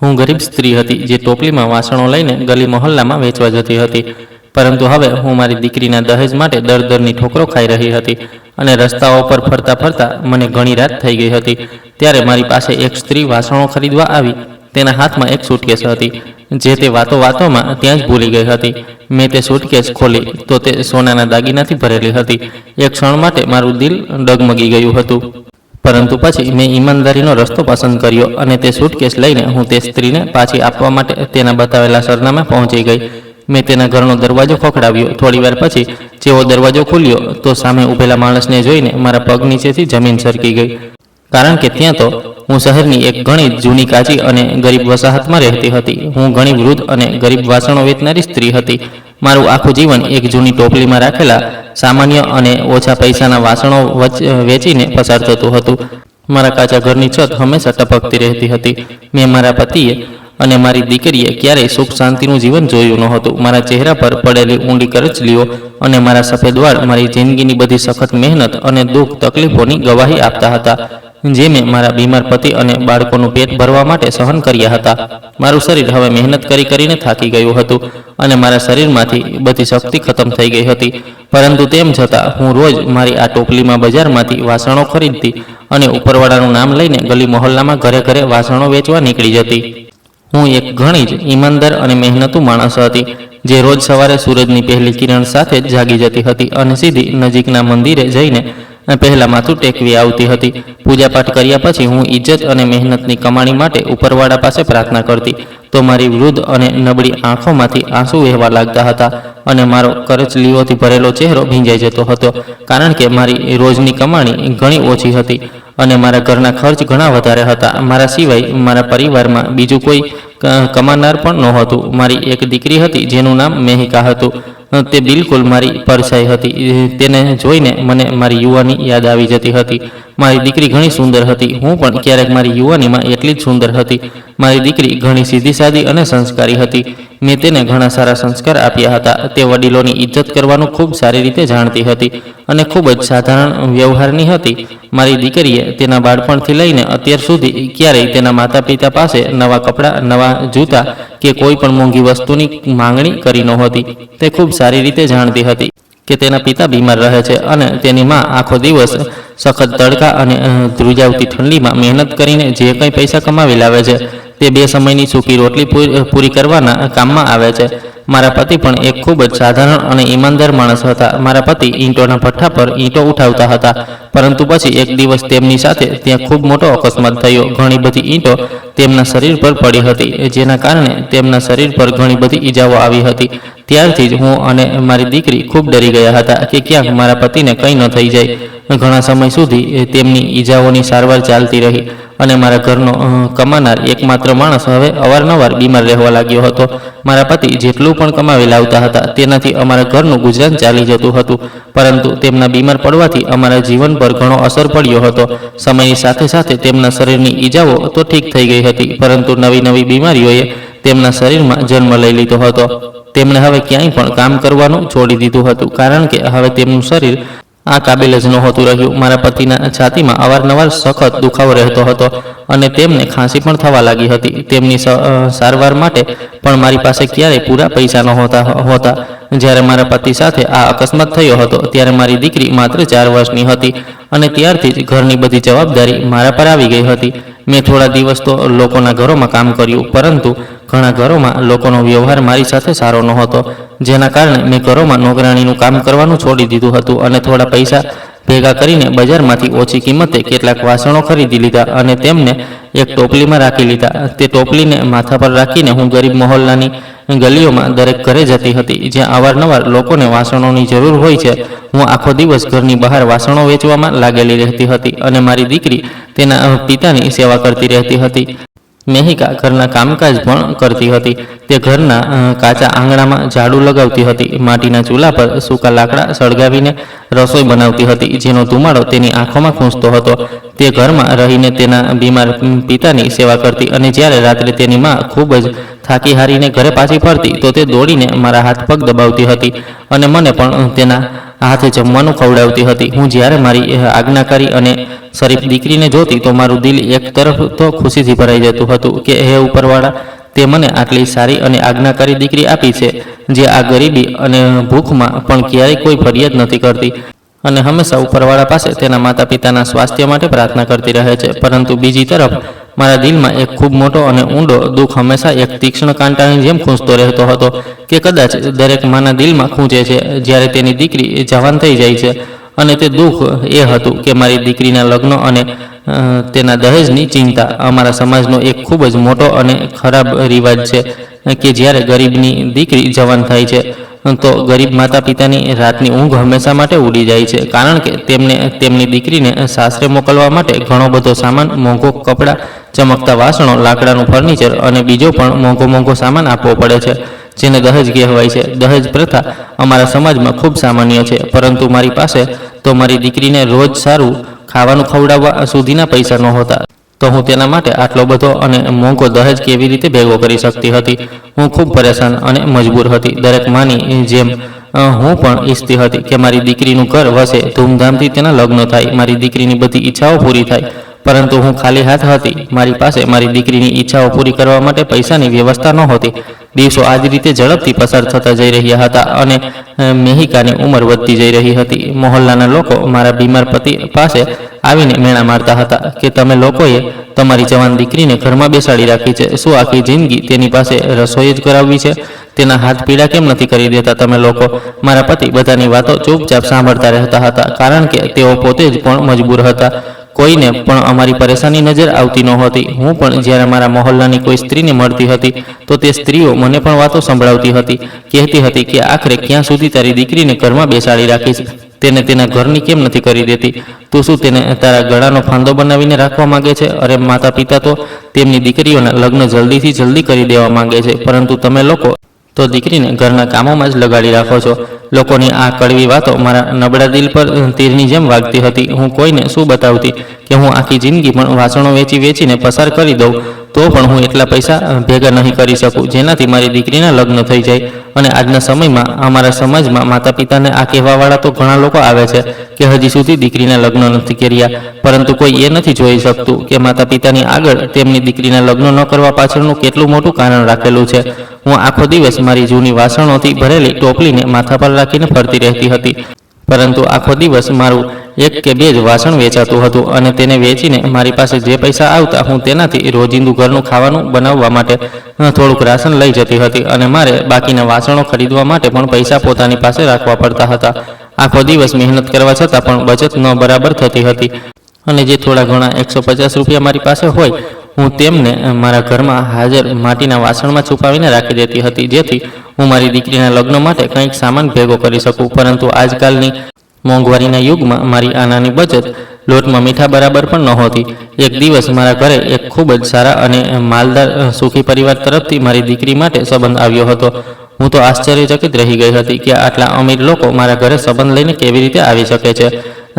હું ગરીબ સ્ત્રી હતી જે ટોપલીમાં વાસણો લઈને ગલી મહોલ્લામાં વેચવા જતી હતી, પરંતુ હવે હું મારી દીકરીના દહેજ માટે દર દરની ઠોકરો ખાઈ રહી હતી અને રસ્તાઓ પર ફરતા ફરતા મને ઘણી રાત થઈ ગઈ હતી. ત્યારે મારી પાસે એક સ્ત્રી વાસણો ખરીદવા આવી. તેના હાથમાં એક સૂટકેસ હતી, જે તે વાતોમાં ત્યાં જ ભૂલી ગઈ હતી. મેં તે સૂટકેસ ખોલી તો તે સોનાના દાગીનાથી ભરેલી હતી. એક ક્ષણ માટે મારું દિલ ડગમગી ગયું હતું, પરંતુ પછી મેં ઈમાનદારીનો રસ્તો પસંદ કર્યો અને તે સૂટકેસ લઈને હું તે સ્ત્રીને પાછી આપવા માટે તેના બતાવેલા સરનામે પહોંચી ગઈ. મેં તેના ઘરનો દરવાજો ખખડાવ્યો. થોડીવાર પછી જેવો દરવાજો ખુલ્યો તો સામે ઊભેલા માણસને જોઈને મારા પગ નીચેથી જમીન સરકી ગઈ, કારણ કે ત્યાં તો હું શહેરની એક ઘણી જૂની કાચી અને ગરીબ વસાહતમાં રહેતી હતી. હું ઘણી વૃદ્ધ અને ગરીબ વાસણો વેચનારી સ્ત્રી હતી. મારું આખું જીવન એક જૂની ટોપલીમાં રાખેલા સામાન્ય અને ઓછા પૈસાના વાસણો વેચીને પસાર થતું હતું. મારા કાચા ઘરની છત હંમેશા ટપકતી રહેતી હતી. મેં મારા પતિએ અને મારી દીકરીએ ક્યારેય સુખ શાંતિનું જીવન જોયું નહોતું. મારા ચહેરા પર પડેલી ઊંડી કરચલીઓ અને મારા સફેદ વાળ મારી જિંદગીની બધી સખત મહેનત અને દુઃખ તકલીફોની ગવાહી આપતા હતા, જે મેં મારા બીમાર પતિ અને બાળકોનું પેટ ભરવા માટે સહન કર્યા હતા. મારું શરીર હવે મહેનત કરીને થાકી ગયું હતું અને મારા શરીરમાંથી બધી શક્તિ ખતમ થઈ ગઈ હતી. પરંતુ તેમ છતાં હું રોજ મારી આ ટોપલીમાં બજારમાંથી વાસણો ખરીદતી અને ઉપરવાળાનું નામ લઈને ગલી મહોલ્લામાં ઘરે ઘરે વાસણો વેચવા નીકળી જતી. હું એક ઘણી જ ઈમાનદાર અને મહેનતુ માણસ હતી, જે રોજ સવારે સૂરજની પહેલી કિરણ સાથે જ જાગી જતી હતી અને સીધી નજીકના મંદિરે જઈને પહેલાં માથું ટેકવી આવતી હતી. પૂજાપાઠ કર્યા પછી હું ઇજ્જત અને મહેનતની કમાણી માટે ઉપરવાળા પાસે પ્રાર્થના કરતી, તો મારી વૃદ્ધ અને નબળી આંખોમાંથી આંસુ વહેવા લાગતા હતા અને મારો કરચલીઓથી ભરેલો ચહેરો ભીંજાઈ જતો હતો, કારણ કે મારી રોજની કમાણી ઘણી ઓછી હતી અને મારા ઘરના ખર્ચ ઘણા વધારે હતા. મારા સિવાય મારા પરિવારમાં બીજું કોઈ કમાનાર પણ નહોતું. મારી એક દીકરી હતી જેનું નામ મેહિકા હતું. તે બિલકુલ મારી પરછાઈ હતી. તેને જોઈને મને મારી યુવાની યાદ આવી જતી હતી. મારી દીકરી ઘણી સુંદર હતી. હું પણ ક્યારેક મારી યુવાનીમાં એટલી જ સુંદર હતી. મારી દીકરી ઘણી સીધી સાદી અને સંસ્કારી હતી. મેં તેને ઘણા સારા સંસ્કાર આપ્યા હતા. તે વડીલોની ઇજ્જત કરવાનું ખૂબ સારી રીતે જાણતી હતી અને ખૂબ જ સાધારણ વ્યવહારની હતી. મારી દીકરીએ તેના બાળપણથી લઈને અત્યાર સુધી ક્યારેય તેના માતા પિતા પાસે નવા કપડાં, નવા જૂતા કે કોઈ પણ મોંઘી વસ્તુની માંગણી કરી નહોતી. તે ખૂબ સારી રીતે જાણતી હતી કે તેના પિતા બીમાર રહે છે અને તેની માં આખો દિવસ સખત તડકા અને ધ્રુજાવતી ઠંડીમાં મહેનત કરીને જે કંઈ પૈસા કમાવી લાવે છે તે 2 સમયની સૂકી રોટલી પૂરી કરવાના કામમાં આવે છે. મારા પતિ પણ એક ખૂબ જ સાધારણ અને ઈમાનદાર માણસ હતા. મારા પતિ ઈંટોના ભઠ્ઠા પર ઈંટો ઉઠાવતા હતા, પરંતુ પછી એક દિવસ તેમની સાથે ત્યાં ખૂબ મોટો અકસ્માત થયો. ઘણી બધી ઈંટો તેમના શરીર પર પડી હતી, જેના કારણે તેમના શરીર પર ઘણી બધી ઈજાઓ આવી હતી. ત્યારથી જ હું અને મારી દીકરી ખૂબ ડરી ગયા હતા કે ક્યાંક મારા પતિને કંઈ ન થઈ જાય. ઘણા સમય સુધી તેમની ઈજાઓની સારવાર ચાલતી રહી અને મારા ઘરનો કમાનાર એકમાત્ર માણસ હવે અવારનવાર બીમાર રહેવા લાગ્યો હતો. મારા પતિ જેટલું પણ કમાવી લાવતા હતા તેનાથી અમારા ઘરનું ગુજરાન ચાલી જતું હતું, પરંતુ તેમના બીમાર પડવાથી અમારા જીવન પર ઘણો અસર પડ્યો હતો. સમયની સાથે સાથે તેમના શરીરની ઈજાઓ તો ઠીક થઈ ગઈ હતી, પરંતુ નવી બીમારીઓએ તેમના શરીરમાં જન્મ લઈ લીધો હતો. તેમણે હવે ક્યાંય પણ કામ કરવાનું છોડી દીધું હતું, કારણ કે હવે તેમનું શરીર આ કાબિલ જ નહોતું રહ્યું. મારા પતિના છાતીમાં અવારનવાર સખત દુખાવો રહેતો હતો અને તેમને ખાંસી પણ થવા લાગી હતી. તેમની સારવાર માટે પણ મારી પાસે ક્યારેય પૂરા પૈસા નહોતા. જ્યારે મારા પતિ સાથે આ અકસ્માત થયો હતો ત્યારે મારી દીકરી માત્ર 4 વર્ષની હતી અને ત્યારથી જ ઘરની બધી જવાબદારી મારા પર આવી ગઈ હતી. મેં થોડા દિવસ તો લોકોના ઘરોમાં કામ કર્યું, પરંતુ ઘણા ઘરોમાં લોકોનો વ્યવહાર મારી સાથે સારો નહોતો, જેના કારણે મેં ઘરોમાં નોકરાણીનું કામ કરવાનું છોડી દીધું હતું અને થોડા પૈસા ભેગા કરીને બજારમાંથી ઓછી કિંમતે કેટલાક વાસણો ખરીદી લીધા અને તેમને એક ટોપલીમાં રાખી લીધા. તે ટોપલીને માથા પર રાખીને હું ગરીબ મહોલ્લાની ગલીઓમાં દરેક ઘરે જતી હતી, જ્યાં અવારનવાર લોકોને વાસણોની જરૂર હોય છે. હું આખો દિવસ ઘરની બહાર વાસણો વેચવામાં લાગેલી રહેતી હતી અને મારી દીકરી તેના પિતાની સેવા કરતી રહેતી હતી. મેહિકા ઘરના કામકાજ પણ કરતી હતી. તે ઘરના કાચા આંગણામાં ઝાડુ લગાવતી હતી, માટીના ચૂલા પર સૂકા લાકડા સળગાવીને રસોઈ બનાવતી હતી, જેનો ધુમાડો તેની આંખોમાં ખૂંચતો હતો. તે ઘરમાં રહીને તેના બીમાર પિતાની સેવા કરતી અને જ્યારે રાત્રે તેની માં ખૂબ જ થાકી હારીને ઘરે પાછી ફરતી તો તે દોડીને મારા હાથ પગ દબાવતી હતી અને મને પણ તેના હાથે જમવાનું ખવડાવતી હતી. હું જ્યારે મારી આજ્ઞાકારી અને શરીફ દીકરીને જોતી તો મારું દિલ એક તરફ તો ખુશીથી ભરાઈ જતું હતું કે હે ઉપરવાળા, તે મને આટલી સારી અને આજ્ઞાકારી દીકરી આપી છે, જે આ ગરીબી અને ભૂખમાં પણ ક્યારેય કોઈ ફરિયાદ નથી કરતી અને હંમેશા ઉપરવાળા પાસે તેના માતા પિતાના સ્વાસ્થ્ય માટે પ્રાર્થના કરતી રહે છે. પરંતુ બીજી તરફ મારા દિલમાં એક ખૂબ મોટો અને ઊંડો દુઃખ હંમેશા એક તીક્ષ્ણ કાંટાની જેમ ખૂંચતો રહેતો હતો કે કદાચ દરેક માના દિલમાં ખૂંચે છે જ્યારે તેની દીકરી જવાન થઈ જાય છે. અને તે દુઃખ એ હતું કે મારી દીકરીના લગ્ન અને તેના દહેજની ચિંતા. અમારા સમાજનો એક ખૂબ જ મોટો અને ખરાબ રિવાજ છે કે જ્યારે ગરીબની દીકરી જવાન થાય છે તો ગરીબ માતા પિતાની રાતની ઊંઘ હંમેશા માટે ઉડી જાય છે, કારણ કે તેમને તેમની દીકરીને સાસરે મોકલવા માટે ઘણો બધો સામાન, મોંઘો કપડાં, ચમકતા વાસણો, લાકડાનું ફર્નિચર અને બીજો પણ મોંઘો સામાન આપવો પડે છે, જેને દહેજ કહેવાય છે. દહેજ પ્રથા અમારા સમાજમાં ખૂબ સામાન્ય છે, પરંતુ મારી પાસે તો મારી દીકરીને રોજ સારું ખાવાનું ખવડાવવા સુધીના પૈસા નહોતા. તો હું તેના માટે આટલો બધો અને મોંઘો દહેજ કેવી રીતે ભેગો કરી શકતી હતી? હું ખૂબ પરેશાન અને મજબૂર હતી. દરેક માની જેમ હું પણ ઈચ્છતી હતી કે મારી દીકરીનું ઘર વસે, ધૂમધામથી તેના લગ્ન થાય, મારી દીકરીની બધી ઈચ્છાઓ પૂરી થાય. પરંતુ હું ખાલી હાથ હતી. મારી પાસે મારી દીકરીની ઈચ્છાઓ પૂરી કરવા માટે પૈસાની વ્યવસ્થા નહોતી. દિવસો આ જ રીતે ઝડપથી પસાર થતા જઈ રહ્યા હતા અને મેહિકાની ઉંમર વધતી જઈ રહી હતી. મહોલ્લાના લોકો મારા બીમાર પતિ પાસે આવીને મેણા મારતા હતા કે તમે લોકોએ તમારી જવાન દીકરીને ઘરમાં બેસાડી રાખી છે, શું આખી જિંદગી તેની પાસે રસોઈ જ કરાવવી છે? તેના હાથ પીડા કેમ નથી કરી દેતા તમે લોકો? મારા પતિ બધાની વાતો ચૂપચાપ સાંભળતા રહેતા હતા, કારણ કે તેઓ પોતે જ પણ મજબૂર હતા. કોઈને પણ અમારી પરેશાની નજર આવતી નહોતી. હું પણ જ્યારે મારા મહોલ્લાની કોઈ સ્ત્રીને મળતી હતી તો તે સ્ત્રીઓ મને પણ વાતો સંભળાવતી હતી, કહેતી હતી કે આખરે ક્યાં સુધી તારી દીકરીને ઘરમાં બેસાડી રાખીશ? તેને તેના ઘરની કેમ નથી કરી દેતી? તું શું તેને તારા ગળાનો ફાંદો બનાવીને રાખવા માંગે છે? અરે માતા પિતા તો તેમની દીકરીઓના લગ્ન જલ્દીથી જલ્દી કરી દેવા માંગે છે, પરંતુ તમે લોકો તો દીકરીને ઘરના કામોમાં જ લગાડી રાખો છો. લોકોની આ કડવી વાતો મારા નબળા દિલ પર તીરની જેમ વાગતી હતી. હું કોઈને શું બતાવતી કે હું આખી જિંદગી પણ વાસણો વેચીને પસાર કરી દઉં તો પણ હું એટલા પૈસા ભેગા નહીં કરી શકું જેનાથી મારી દીકરીના લગ્ન થઈ જાય. અને આજના સમયમાં અમારા સમાજમાં માતા પિતાને આ કહેવાવાળા તો ઘણા લોકો આવે છે કે હજી સુધી દીકરીના લગ્ન નથી કર્યા, પરંતુ કોઈ એ નથી જોઈ શકતું કે માતા પિતાની આગળ તેમની દીકરીના લગ્ન ન કરવા પાછળનું કેટલું મોટું કારણ રાખેલું છે. હું આખો દિવસ મારી જૂની વાસણોથી ભરેલી ટોપલીને માથા પર રાખીને ફરતી રહેતી હતી, પરંતુ આખો દિવસ મારું એક કે બે જ વાસણ વેચાતું હતું અને તેને વેચીને મારી પાસે જે પૈસા આવતા હું તેનાથી રોજિંદુ ઘરનું ખાવાનું બનાવવા માટે થોડુંક રાશન લઈ જતી હતી અને મારે બાકીના વાસણો ખરીદવા માટે પણ પૈસા પોતાની પાસે રાખવા પડતા હતા. આખો દિવસ મહેનત કરવા છતાં પણ બચત ન બરાબર થતી હતી અને જે થોડા ઘણા 150 રૂપિયા મારી પાસે હોય હું તેમને મારા ઘરમાં હાજર માટીના વાસણમાં છુપાવીને રાખી દેતી હતી, જેથી હું મારી દીકરીના લગ્ન માટે કંઈક સામાન ભેગો કરી શકું. પરંતુ આજકાલની મોંઘવારીના યુગમાં મારી આ નાની બચત લોટમાં મીઠા બરાબર પણ નહોતી. એક દિવસ મારા ઘરે એક ખૂબ જ સારા અને માલદાર સુખી પરિવાર તરફથી મારી દીકરી માટે સંબંધ આવ્યો હતો. હું તો આશ્ચર્યચકિત રહી ગઈ હતી કે આટલા અમીર લોકો મારા ઘરે સંબંધ લઈને કેવી રીતે આવી શકે છે.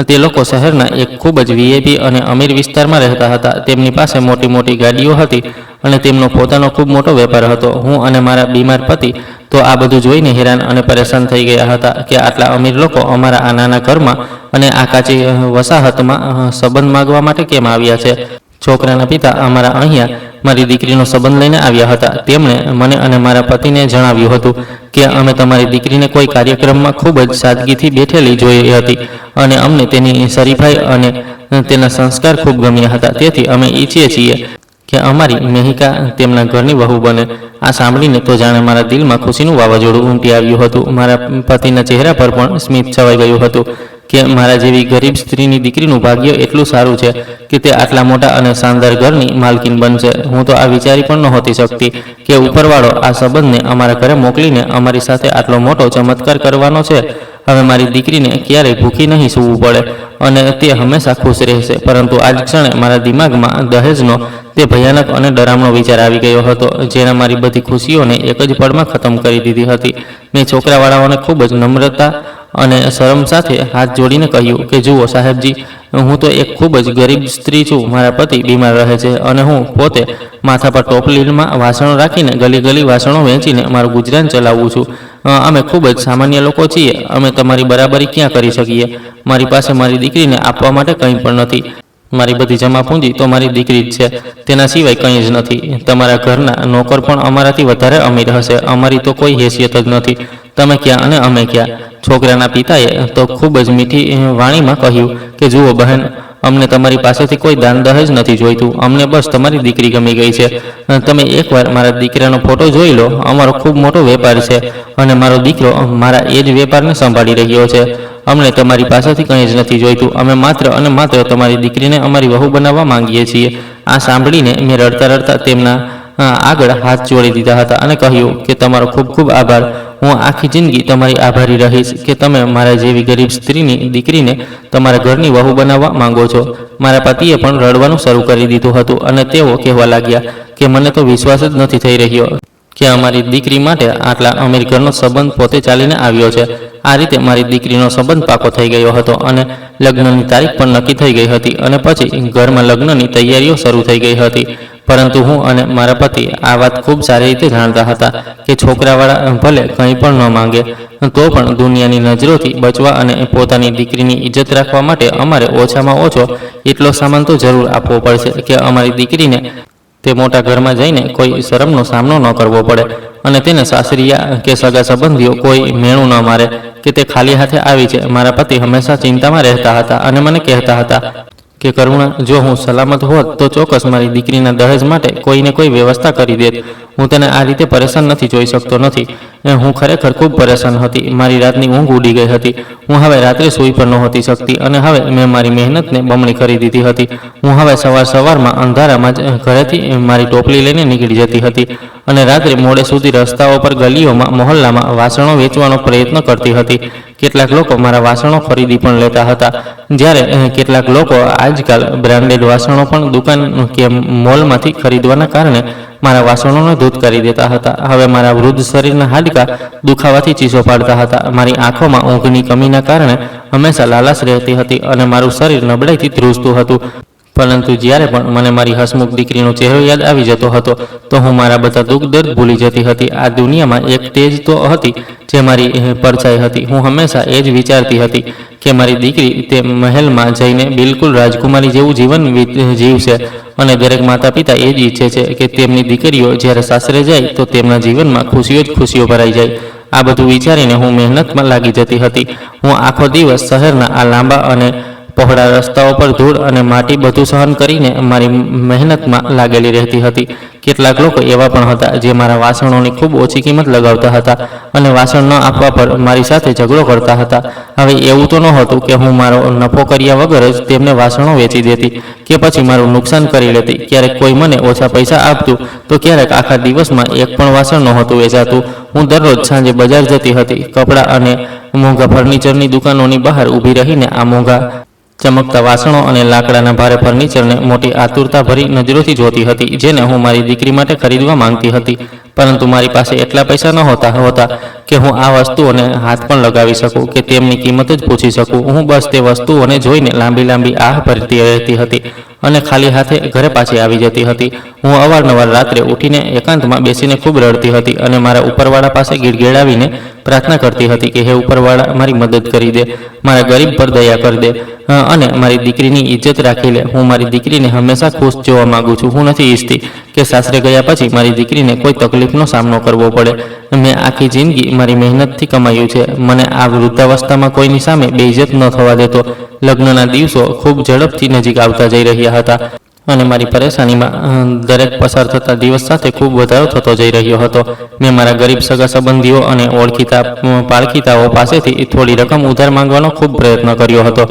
તે લોકો શહેરના એક ખૂબ જ વીઆઈપી અને અમીર વિસ્તારમાં રહેતા હતા. તેમની પાસે મોટી મોટી ગાડીઓ હતી અને તેમનો પોતાનો ખૂબ મોટો વેપાર હતો. હું અને મારા બીમાર પતિ તો આ બધું જોઈને હેરાન અને પરેશાન થઈ ગયા હતા કે આટલા અમીર લોકો અમારા આ નાના ઘરમાં અને આ કાચી વસાહતમાં સંબંધ માગવા માટે કેમ આવ્યા છે. છોકરાના પિતા અમારા અહીંયા મારી દીકરીનો સંબંધ લઈને આવ્યા હતા. તેમણે મને અને મારા પતિને જણાવ્યું હતું કે અમે તમારી દીકરીને કોઈ કાર્યક્રમમાં ખૂબ જ સાદગીથી બેઠેલી જોઈ હતી અને અમને તેની શરીફાઈ અને તેના સંસ્કાર ખૂબ ગમ્યા હતા. તેથી અમે ઈચ્છીએ છીએ કે અમારી મેહિકા તેમના ઘરની વહુ બને. આ સાંભળીને તો જાણે મારા દિલમાં ખુશીનું વાવાઝોડું ઉમટી આવ્યું હતું. મારા પતિના ચહેરા પર પણ સ્મિત છવાઈ ગયું હતું કે મારા જેવી ગરીબ સ્ત્રીની દીકરીનું ભાગ્ય એટલું સારું છે કે તે આટલા મોટા અને શાનદાર ઘરની માલકીન બનશે. હું તો આ વિચારી પણ નહોતી શકતી કે ઉપરવાળો આ સંબંધને અમારા ઘરે મોકલીને અમારી સાથે આટલો મોટો ચમત્કાર કરવાનો છે. હવે મારી દીકરીને ક્યારેય ભૂખી નહીં સૂવું પડે અને તે હંમેશા ખુશ રહેશે. પરંતુ આજ ક્ષણે મારા દિમાગમાં દહેજનો તે ભયાનક અને ડરામણો વિચાર આવી ગયો હતો, જેણે મારી બધી ખુશીઓને એક જ પળમાં ખતમ કરી દીધી હતી. મેં છોકરાવાળાઓને ખૂબ જ નમ્રતા અને શરમ સાથે હાથ જોડીને કહ્યું કે જુઓ સાહેબજી, હું તો એક ખૂબ જ ગરીબ સ્ત્રી છું. મારા પતિ બીમાર રહે છે અને હું પોતે માથા પર ટોપલીમાં વાસણો રાખીને ગલી વાસણો વેચીને મારું ગુજરાન ચલાવું છું. અમે ખૂબ જ સામાન્ય લોકો છીએ. અમે તમારી બરાબરી ક્યાં કરી શકીએ? મારી પાસે મારી દીકરીને આપવા માટે કંઈ પણ નથી. મારી બધી જમા પૂંજી તો મારી દીકરી જ છે, તેના સિવાય કંઈ જ નથી. તમારા ઘરના નોકર પણ અમારાથી વધારે અમીર હશે, અમારી તો કોઈ હેસિયત જ નથી. તમે ક્યાં અને અમે ક્યાં? છોકરાના પિતાએ તો ખૂબ જ મીઠી વાણીમાં કહ્યું કે જુઓ બહેન, અમને તમારી પાસેથી કોઈ દાન દહેજ નથી જોઈતું, અમને બસ તમારી દીકરી ગમી ગઈ છે. તમે એકવાર મારા દીકરાનો ફોટો જોઈ લો. અમારો ખૂબ મોટો વેપાર છે અને મારો દીકરો મારા એ જ વેપારને સંભાળી રહ્યો છે. અમને તમારી પાસેથી કંઈ જ નથી જોઈતું, અમે માત્ર અને માત્ર તમારી દીકરીને અમારી વહુ બનાવવા માંગીએ છીએ. આ સાંભળીને મેં રડતા રડતા તેમના આગળ હાથ જોડી દીધા હતા અને કહ્યું કે તમારો ખૂબ ખૂબ આભાર. હું આખી જિંદગી તમારી આભારી રહીશ કે તમે મારા જેવી ગરીબ સ્ત્રીની દીકરીને તમારા ઘરની વહુ બનાવવા માંગો છો. મારા પતિએ પણ રડવાનું શરૂ કરી દીધું હતું અને તેઓ કહેવા લાગ્યા કે મને તો વિશ્વાસ જ નથી થઈ રહ્યો કે અમારી દીકરી માટે આટલા અમીર ઘરનો સંબંધ પોતે ચાલીને આવ્યો છે. આ રીતે મારી દીકરીનો સંબંધ પાકો થઈ ગયો હતો અને લગ્નની તારીખ પણ નક્કી થઈ ગઈ હતી અને પછી ઘરમાં લગ્નની તૈયારીઓ શરૂ થઈ ગઈ હતી. પરંતુ હું અને મારા પતિ આ વાત ખૂબ સારી રીતે જાણતા હતા કે છોકરાવાળા ભલે કંઈ પણ ન માંગે તો પણ દુનિયાની નજરોથી બચવા અને પોતાની દીકરીની ઇજ્જત રાખવા માટે અમારે ઓછામાં ઓછો એટલો સામાન તો જરૂર આપવો પડશે કે અમારી દીકરીને તે મોટા ઘરમાં જઈને કોઈ શરમનો સામનો ન કરવો પડે અને તેને સાસરિયા કે સગા સંબંધીઓ કોઈ મેણું ન મારે કે તે ખાલી હાથે આવી છે. મારા પતિ હંમેશા ચિંતામાં રહેતા હતા અને મને કહેતા હતા કે કરુણા, જો હું સલામત હોત તો ચોક્કસ મારી દીકરીના દહેજ માટે કોઈને કોઈ વ્યવસ્થા કરી દેત. હું તેને આ રીતે પરેશાન નથી જોઈ શકતો નથી. હું ખરેખર ખૂબ પરેશાન હતી. મારી રાતની ઊંઘ ઉડી ગઈ હતી. હું હવે રાત્રે સૂઈ પણ નહોતી શકતી અને હવે મેં મારી મહેનતને બમણી કરી દીધી હતી. હું હવે સવારમાં અંધારામાં જ ઘરેથી મારી ટોપલી લઈને નીકળી જતી હતી અને રાત્રે મોડે સુધી રસ્તાઓ પર, ગલીઓમાં, મહોલ્લામાં વાસણો વેચવાનો પ્રયત્ન કરતી હતી. કેટલાક લોકો મારા વાસણો ખરીદી પણ લેતા હતા, જ્યારે કેટલાક લોકો આજકાલ બ્રાન્ડેડ વાસણો પણ દુકાન કે મોલમાંથી ખરીદવાના કારણે મારા વાસણોને ધૂત કરી દેતા હતા. હવે મારા વૃદ્ધ શરીરના હાડકાં દુખાવાથી ચીસો પાડતા હતા. મારી આંખોમાં ઊંઘની કમીના કારણે હંમેશા લાલાશ રહેતી હતી અને મારું શરીર નબળાઈથી ધ્રુજતું હતું. પરંતુ જ્યારે પણ મને મારી હસમુખ દીકરીનો ચહેરો યાદ આવી જતો હતો તો હું મારા બધા દુઃખ દર્દ ભૂલી જતી હતી. આ દુનિયામાં એક તેજ તો હતી જે મારી પરછાઈ હતી. હું હંમેશા એ જ વિચારતી હતી કે મારી દીકરી તે મહેલમાં જઈને બિલકુલ રાજકુમારી જેવું જીવન જીવશે અને દરેક માતા પિતા એ જ ઈચ્છે છે કે તેમની દીકરીઓ જ્યારે સાસરે જાય તો તેમના જીવનમાં ખુશીઓ જ ખુશીઓ ભરાઈ જાય. આ બધું વિચારીને હું મહેનતમાં લાગી જતી હતી. હું આખો દિવસ શહેરના આ લાંબા અને પહોળા રસ્તાઓ પર ધૂળ અને માટી બધું સહન કરીને મારી મહેનતમાં લાગેલી રહેતી હતી. કેટલાક લોકો એવા પણ હતા જે મારા વાસણોની ખૂબ ઓછી કિંમત લગાવતા હતા અને વાસણ ન આપવા પર મારી સાથે ઝઘડો કરતા હતા. હવે એવું તો નહોતું કે હું મારો નફો કર્યા વગર જ તેમને વાસણો વેચી દેતી કે પછી મારું નુકસાન કરી લેતી. ક્યારેક કોઈ મને ઓછા પૈસા આપતું તો ક્યારેક આખા દિવસમાં એક પણ વાસણ નહોતું વેચાતું. હું દરરોજ સાંજે બજાર જતી હતી. કપડાં અને મોંઘા ફર્નિચરની દુકાનોની બહાર ઊભી રહીને આ મોંઘા ચમકતા વાસણો અને લાકડાના ભારે ફર્નિચરને મોટી આતુરતાભરી નજરોથી જોતી હતી, જેને હું મારી દીકરી માટે ખરીદવા માંગતી હતી. પરંતુ મારી પાસે એટલા પૈસા નહોતા કે હું આ વસ્તુઓને હાથ પણ લગાવી શકું કે તેમની કિંમત જ પૂછી શકું. હું બસ તે વસ્તુઓને જોઈને લાંબી લાંબી આહ ભરતી રહેતી હતી અને ખાલી હાથે ઘરે પાછી આવી જતી હતી. હું અવારનવાર રાત્રે ઉઠીને એકાંતમાં બેસીને ખૂબ રડતી હતી અને મારા ઉપરવાળા પાસે ગીડગીડાવીને પ્રાર્થના કરતી હતી કે હે ઉપરવાળા, મારી મદદ કરી દે, મારા ગરીબ પર દયા કરી દે અને મારી દીકરીની ઇજ્જત રાખી લે. હું મારી દીકરીને હંમેશા ખુશ જોવા માંગુ છું. હું નથી ઈચ્છતી કે સાસરે ગયા પછી મારી દીકરીને કોઈ તકલીફનો સામનો કરવો પડે. મેં આખી જિંદગી મારી મહેનતથી કમાયું છે. મને આ વૃદ્ધાવસ્થામાં કોઈની સામે બેઇજ્જત ન થવા દેતો. લગ્નના દિવસો ખૂબ ઝડપથી નજીક આવતા જઈ રહ્યા હતા અને મારી પરેશાનીમાં દરેક પસાર થતા દિવસ સાથે ખૂબ વધારો થતો જઈ રહ્યો હતો. મેં મારા ગરીબ સગા સંબંધીઓ અને ઓળખીતા પાળખીતાઓ પાસેથી થોડી રકમ ઉધાર માંગવાનો ખૂબ પ્રયત્ન કર્યો હતો,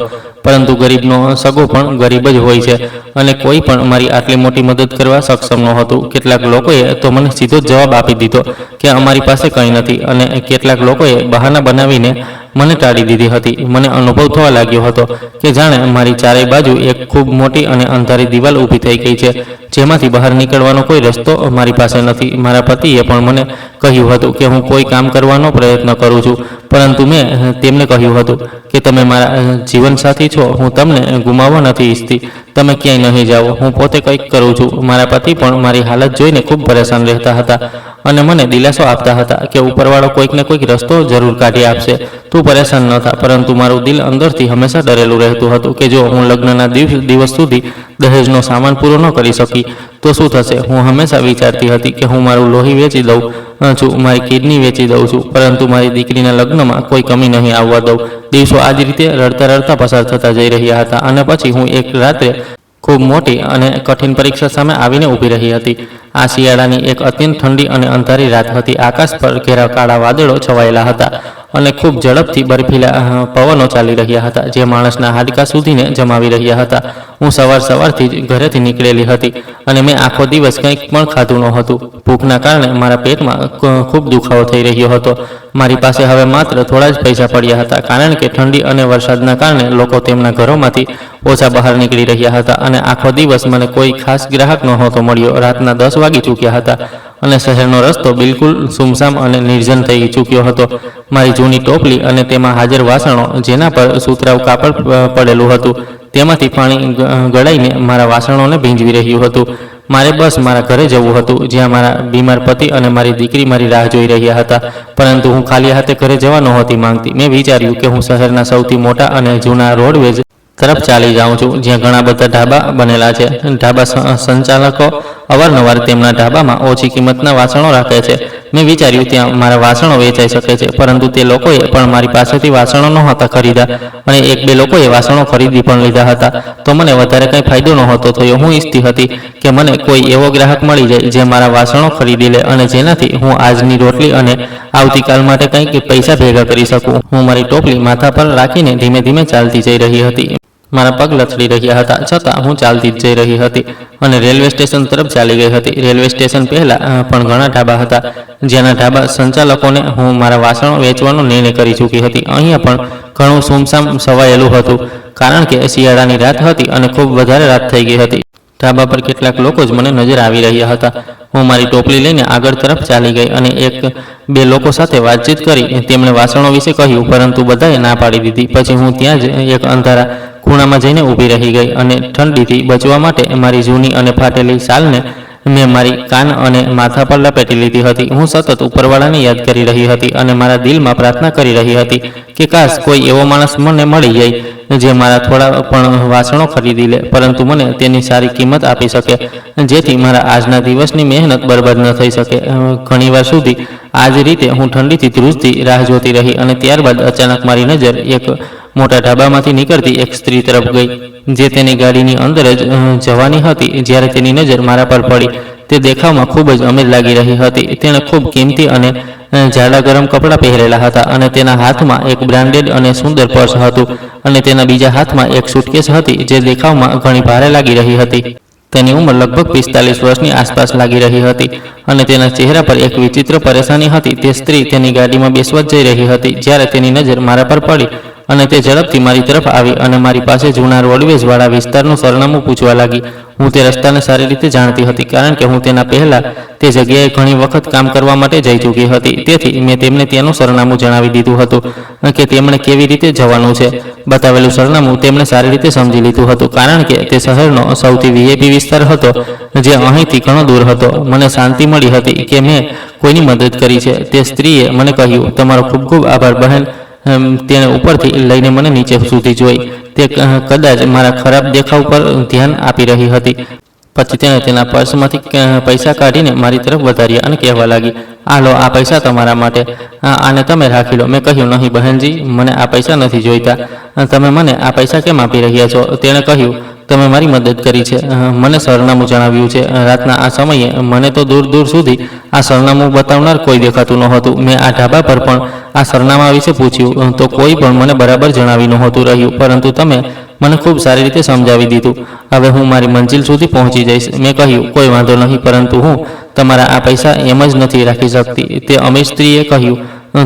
પરંતુ ગરીબનો સગો પણ ગરીબ જ હોય છે અને કોઈ પણ મારી આટલી મોટી મદદ કરવા સક્ષમ નહોતું. કેટલાક લોકોએ તો મને સીધો જવાબ આપી દીધો કે અમારી પાસે કંઈ નથી અને કેટલાક લોકોએ બહાના બનાવીને મને ટાળી દીધી હતી. મને અનુભવ થવા લાગ્યો હતો કે જાણે મારી ચારેય બાજુ એક ખૂબ મોટી અને અંધારી દિવાલ ઊભી થઈ ગઈ છે, જેમાંથી બહાર નીકળવાનો કોઈ રસ્તો મારી પાસે નથી. મારા પતિએ પણ મને કહ્યું હતું કે હું કોઈ કામ કરવાનો પ્રયત્ન કરું છું, પરંતુ મેં તેમને કહ્યું હતું કે તમે મારા જીવનસાથી છો, હું તમને ગુમાવવા નથી ઈચ્છતી. તમે ક્યાંય નહીં જાઓ, હું પોતે કંઈક કરું છું. મારા પતિ પણ મારી હાલત જોઈને ખૂબ પરેશાન રહેતા હતા અને મને દિલાસો આપતા હતા કે ઉપરવાળો કોઈક ને કોઈક રસ્તો જરૂર કાઢી આપશે, તું પરેશાન ન થા. પરંતુ મારું દિલ અંદરથી હંમેશા ડરેલું રહેતું હતું કે જો હું લગ્નના દિવસ સુધી દહેજનો સામાન પૂરો ન કરી શકી તો શું થશે. હું હંમેશા વિચારતી હતી કે હું મારું લોહી વેચી દઉં છું, મારી કિડની વેચી દઉં છું, પરંતુ મારી દીકરીના લગ્નમાં કોઈ કમી નહીં આવવા દઉં. દિવસો આ જ રીતે રડતા રડતા પસાર થતા જઈ રહ્યા હતા અને પછી હું એક રાત્રે ખૂબ મોટી અને કઠિન પરીક્ષા સામે આવીને ઊભી રહી હતી. આ શિયાળાની એક અત્યંત ઠંડી અને અંધારી રાત હતી. આકાશ પર ઘેરા કાળા વાદળો છવાયેલા હતા અને ખૂબ ઝડપથી બરફીલા પવનો ચાલી રહ્યા હતા જે માણસના હાડકા સુધીને જમાવી રહ્યા હતા. હું સવારથી જ ઘરેથી નીકળેલી હતી અને મેં આખો દિવસ કંઈક પણ ખાધું ન હતું. ભૂખના કારણે મારા પેટમાં ખૂબ દુખાવો થઈ રહ્યો હતો. મારી પાસે હવે માત્ર થોડા જ પૈસા પડ્યા હતા કારણ કે ઠંડી અને વરસાદના કારણે લોકો તેમના ઘરોમાંથી ઓછા બહાર નીકળી રહ્યા હતા અને આખો દિવસ મને કોઈ ખાસ ગ્રાહક નહોતો મળ્યો. રાતના 10 વાગી ચૂક્યા હતા અને શહેરનો રસ્તો બિલકુલ સુમસામ અને નિર્જન થઈ ચૂક્યો હતો. મારી જૂની ટોપલી અને તેમાં હાજર વાસણો જેના પર સુતરાઉ કાપડ પડેલું હતું તેમાંથી પાણી ગળાઈને મારા વાસણોને ભીંજવી રહ્યું હતું. મારે બસ મારા ઘરે જવું હતું જ્યાં મારા બીમાર પતિ અને મારી દીકરી મારી રાહ જોઈ રહ્યા હતા, પરંતુ હું ખાલી હાથે ઘરે જવા નહોતી માંગતી. મેં વિચાર્યું કે હું શહેરના સૌથી મોટા અને જૂના રોડવેઝ તરફ ચાલી જાઉં છું જ્યાં ઘણા બધા ઢાબા બનેલા છે. ઢાબા સંચાલકો અવારનવાર તેમના ઢાબામાં ઓછી કિંમતના વાસણો રાખે છે. મેં વિચાર્યું ત્યાં મારા વાસણો વેચાઈ શકે છે, પરંતુ તે લોકોએ પણ મારી પાસેથી વાસણો નહોતા ખરીદ્યા અને 1-2 લોકોએ વાસણો ખરીદી પણ લીધા હતા, તો મને વધારે કંઈ ફાયદો નહોતો થયો. હું ઈચ્છતી હતી કે મને કોઈ એવો ગ્રાહક મળી જાય જે મારા વાસણો ખરીદી લે અને જેનાથી હું આજની રોટલી અને આવતીકાલ માટે કંઈક પૈસા ભેગા કરી શકું. હું મારી ટોપલી માથા પર રાખીને ધીમે ધીમે ચાલતી જઈ રહી હતી. મારા પગ લથડી રહ્યા હતા છતાં હું ચાલતી જ જઈ રહી હતી અને રેલવે સ્ટેશન તરફ ચાલી ગઈ હતી. રેલવે સ્ટેશન પહેલાં પણ ઘણા ઢાબા હતા જેના ઢાબા સંચાલકોને હું મારા વાસણો વેચવાનો નિર્ણય કરી ચૂકી હતી. અહીંયા પણ ઘણું સુમસામ છવાયેલું હતું કારણ કે શિયાળાની રાત હતી અને ખૂબ વધારે રાત થઈ ગઈ હતી. ઢાબા પર કેટલાક લોકો જ મને નજર આવી રહ્યા હતા. હું મારી ટોપલી લઈને આગળ તરફ ચાલી ગઈ અને 1-2 લોકો સાથે વાતચીત કરી. તેમણે વાસણો વિશે કહ્યું પરંતુ બધાએ ના પાડી દીધી. પછી હું ત્યાં જ એક અંધારા ખૂણામાં જઈને ઊભી રહી ગઈ અને ઠંડીથી બચવા માટે મારી જૂની અને ફાટેલી શાલને મેં મારી કાન અને માથા પર લપેટી લીધી હતી. હું સતત ઉપરવાળાને યાદ કરી રહી હતી અને મારા દિલમાં પ્રાર્થના કરી રહી હતી કે કાશ કોઈ એવો માણસ મને મળી જાય જે મારા થોડા પણ વાસણો ખરીદી લે પરંતુ મને તેની સારી કિંમત આપી શકે જેથી મારા આજના દિવસની મહેનત બરબાદ ન થઈ શકે. ઘણીવાર સુધી આ જ રીતે હું ઠંડીથી ધ્રુજતી રાહ જોતી રહી અને ત્યારબાદ અચાનક મારી નજર એક મોટા ઢાબામાંથી નીકળતી એક સ્ત્રી તરફ ગઈ જે તેની ગાડીની અંદર જ જવાની હતી. જ્યારે તેની નજર મારા પર પડી તે દેખાવમાં ખૂબ જ અમીર લાગી રહી હતી. તેણે ખૂબ કિંમતી અને જાડા ગરમ કપડાં પહેરેલા હતા અને તેના હાથમાં એક બ્રાન્ડેડ અને સુંદર પર્સ હતું અને તેના બીજા હાથમાં એક સુટકેસ હતી જે દેખાવમાં ઘણી ભારે લાગી રહી હતી. તેની ઉંમર લગભગ 45 વર્ષની આસપાસ લાગી રહી હતી અને તેના ચહેરા પર એક વિચિત્ર પરેશાની હતી. તે સ્ત્રી તેની ગાડીમાં બેસવા જઈ રહી હતી જ્યારે તેની નજર મારા પર પડી અને તે ઝડપથી મારી તરફ આવી અને મારી પાસે જૂના રોડવેઝવાળા વિસ્તારનું સરનામું પૂછવા લાગી. હું તે રસ્તાને સારી રીતે જાણતી હતી કારણ કે હું તેના પહેલાં તે જગ્યાએ ઘણી વખત કામ કરવા માટે જઈ ચૂકી હતી. તેથી મેં તેમને તેનું સરનામું જણાવી દીધું હતું કે તેમણે કેવી રીતે જવાનું છે. બતાવેલું સરનામું તેમણે સારી રીતે સમજી લીધું હતું કારણ કે તે શહેરનો સૌથી વીઆઈપી વિસ્તાર હતો જે અહીંથી ઘણો દૂર હતો. મને શાંતિ મળી હતી કે મેં કોઈની મદદ કરી છે. તે સ્ત્રીએ મને કહ્યું, તમારો ખૂબ ખૂબ આભાર બહેન. તેણે ઉપરથી લઈને મને નીચે સુધી જોઈ. તે કદાચ મારા ખરાબ દેખાવ પર ધ્યાન આપી રહી હતી. પછી તેણે તેના પર્સમાંથી પૈસા કાઢીને મારી તરફ વધાર્યા અને કહેવા લાગી, આ લો, આ પૈસા તમારા માટે, આને તમે રાખી લો. મેં કહ્યું, નહીં બહેનજી, મને આ પૈસા નથી જોઈતા. તમે મને આ પૈસા કેમ આપી રહ્યા છો? તેણે કહ્યું, તમે મારી મદદ કરી છે, મને સરનામું જણાવ્યું છે. રાતના આ સમયે મને તો દૂર દૂર સુધી આ સરનામું બતાવનાર કોઈ દેખાતું નહોતું. મેં આ ઢાબા પર પણ આ સરનામા વિશે પૂછ્યું તો કોઈ પણ મને બરાબર જણાવી નહોતું રહ્યું, પરંતુ તમે મને ખૂબ સારી રીતે સમજાવી દીધું. હવે હું મારી મંજિલ સુધી પહોંચી જઈશ. મેં કહ્યું, કોઈ વાંધો નહીં, પરંતુ હું તમારા આ પૈસા એમ જ નથી રાખી શકતી. તે અમીર સ્ત્રીએ કહ્યું,